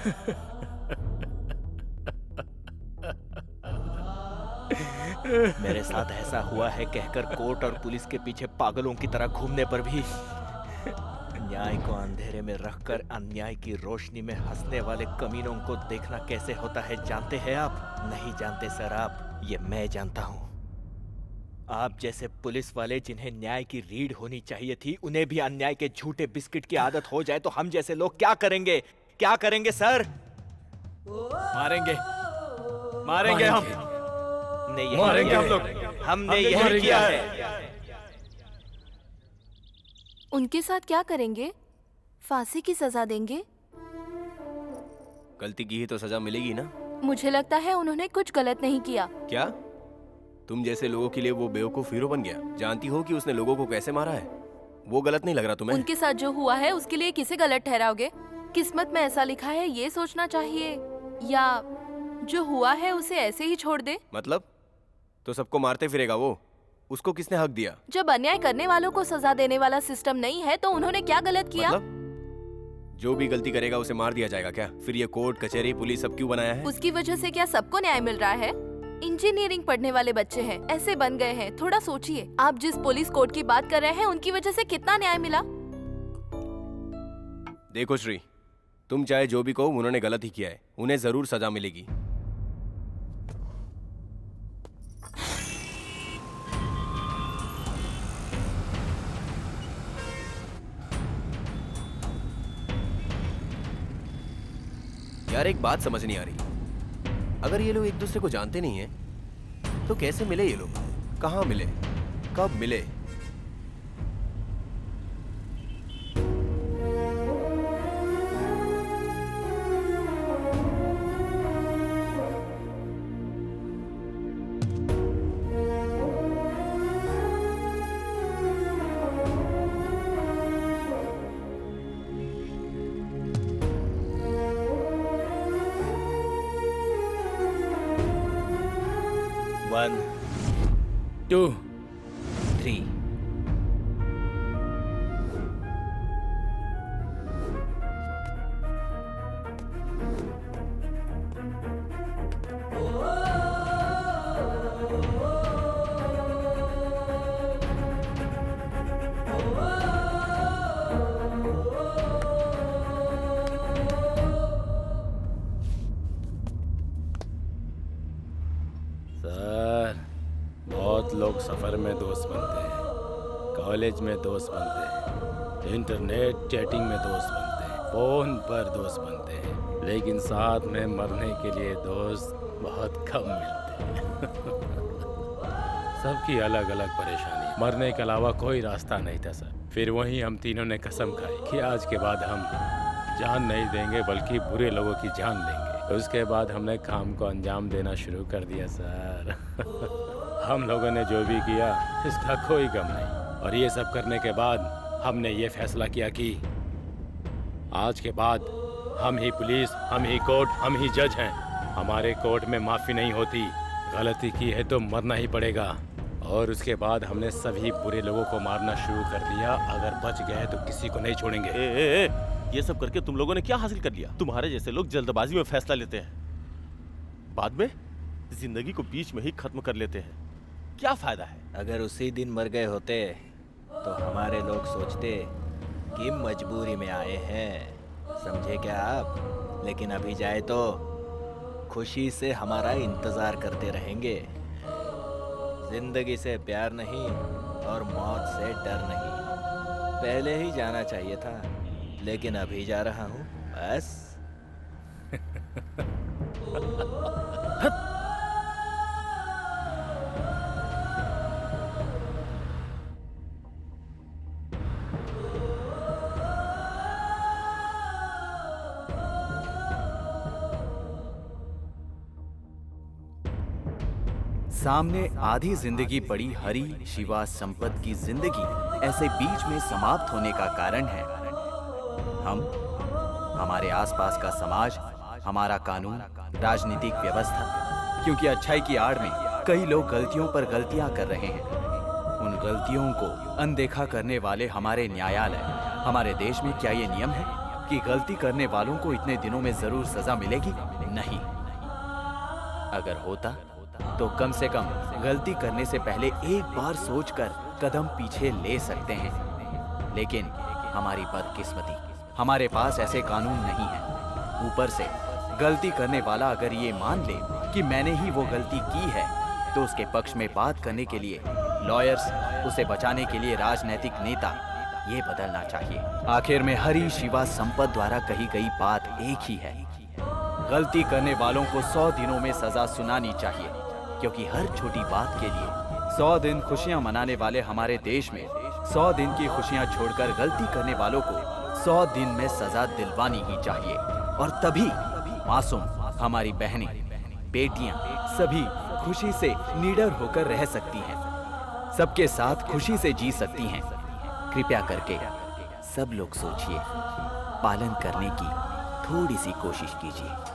मेरे साथ ऐसा हुआ है कहकर कोर्ट और पुलिस के पीछे पागलों की तरह घूमने पर भी न्याय को अंधेरे में रखकर अन्याय की रोशनी में हंसने वाले कमीनों को देखना कैसे होता है जानते हैं आप? नहीं जानते सर आप, ये मैं जानता हूँ। आप जैसे पुलिस वाले जिन्हें न्याय की रीढ़ होनी चाहिए थी, उन्हें भी अन्याय के झूठे बिस्किट की आदत हो जाए तो हम जैसे लोग क्या करेंगे? क्या करेंगे सर? मारेंगे, मारेंगे हम। मारेंगे हम लोग। हमने यही किया है। उनके साथ क्या करेंगे? फांसी की सजा देंगे? गलती की ही तो सजा मिलेगी ना? मुझे लगता है उन्होंने कुछ गलत नहीं किया। क्या तुम जैसे लोगों के लिए वो बेवकूफ हीरो बन गया? जानती हो कि उसने लोगों को कैसे मारा है? वो गलत नहीं लग रहा तुम्हें? उनके साथ जो हुआ है उसके लिए किसे गलत ठहराओगे? किस्मत में ऐसा लिखा है ये सोचना चाहिए, या जो हुआ है उसे ऐसे ही छोड़ दे? मतलब तो सबको मारते फिरेगा वो? उसको किसने हक दिया? जब अन्याय करने वालों को सजा देने वाला सिस्टम नहीं है तो उन्होंने क्या गलत किया? मतलब जो भी गलती करेगा उसे मार दिया जाएगा क्या? फिर ये कोर्ट कचहरी पुलिस सब क्यों बनाया है? उसकी वजह से क्या सबको न्याय मिल रहा है? इंजीनियरिंग पढ़ने वाले बच्चे हैं, ऐसे बन गए हैं। थोड़ा सोचिए, आप जिस पुलिस कोर्ट की बात कर रहे हैं उनकी वजह से कितना न्याय मिला? देखो श्री, तुम चाहे जो भी कहो, उन्होंने गलत ही किया है। उन्हें जरूर सजा मिलेगी। यार एक बात समझ नहीं आ रही, अगर ये लोग एक दूसरे को जानते नहीं हैं तो कैसे मिले ये लोग? कहाँ मिले? कब मिले? One, 2, 3. कॉलेज में दोस्त बनते हैं, इंटरनेट चैटिंग में दोस्त बनते हैं, फोन पर दोस्त बनते हैं, लेकिन साथ में मरने के लिए दोस्त बहुत कम मिलते हैं। सबकी अलग अलग परेशानी, मरने के अलावा कोई रास्ता नहीं था सर। फिर वहीं हम तीनों ने कसम खाई कि आज के बाद हम जान नहीं देंगे बल्कि बुरे लोगों की जान लेंगे। उसके बाद हमने काम को अंजाम देना शुरू कर दिया सर। हम लोगों ने जो भी किया इसका कोई गम नहीं। और ये सब करने के बाद हमने ये फैसला किया कि आज के बाद हम ही पुलिस, हम ही कोर्ट, हम ही जज हैं। हमारे कोर्ट में माफ़ी नहीं होती। गलती की है तो मरना ही पड़ेगा। और उसके बाद हमने सभी बुरे लोगों को मारना शुरू कर दिया। अगर बच गए तो किसी को नहीं छोड़ेंगे। ये सब करके तुम लोगों ने क्या हासिल कर लिया? तुम्हारे जैसे लोग जल्दबाजी में फैसला लेते हैं, बाद में जिंदगी को बीच में ही खत्म कर लेते हैं। क्या फायदा है? अगर उसी दिन मर गए होते तो हमारे लोग सोचते कि मजबूरी में आए हैं, समझे क्या आप? लेकिन अभी जाए तो खुशी से हमारा इंतजार करते रहेंगे। जिंदगी से प्यार नहीं और मौत से डर नहीं। पहले ही जाना चाहिए था, लेकिन अभी जा रहा हूँ बस। सामने आधी जिंदगी पड़ी हरी शिवा संपत की जिंदगी ऐसे बीच में समाप्त होने का कारण है हम, हमारे आसपास का समाज, हमारा कानून, राजनीतिक व्यवस्था। क्योंकि अच्छाई की आड़ में कई लोग गलतियों पर गलतियां कर रहे हैं। उन गलतियों को अनदेखा करने वाले हमारे न्यायालय। हमारे देश में क्या ये नियम है कि गलती करने वालों को इतने दिनों में जरूर सजा मिलेगी? नहीं। अगर होता तो कम से कम गलती करने से पहले एक बार सोचकर कदम पीछे ले सकते हैं। लेकिन हमारी बदकिस्मती, हमारे पास ऐसे कानून नहीं है। ऊपर से गलती करने वाला अगर ये मान ले कि मैंने ही वो गलती की है, तो उसके पक्ष में बात करने के लिए लॉयर्स, उसे बचाने के लिए राजनीतिक नेता, ये बदलना चाहिए। आखिर में हरी शिवा संपत द्वारा कही गई बात एक ही है, गलती करने वालों को 100 दिनों में सजा सुनानी चाहिए। क्योंकि हर छोटी बात के लिए 100 दिन खुशियां मनाने वाले हमारे देश में 100 दिन की खुशियां छोड़कर गलती करने वालों को 100 दिन में सजा दिलवानी ही चाहिए। और तभी मासूम, हमारी बहनें, बेटियां सभी खुशी से निडर होकर रह सकती हैं, सबके साथ खुशी से जी सकती हैं। कृपया करके सब लोग सोचिए, पालन करने की थोड़ी सी कोशिश कीजिए।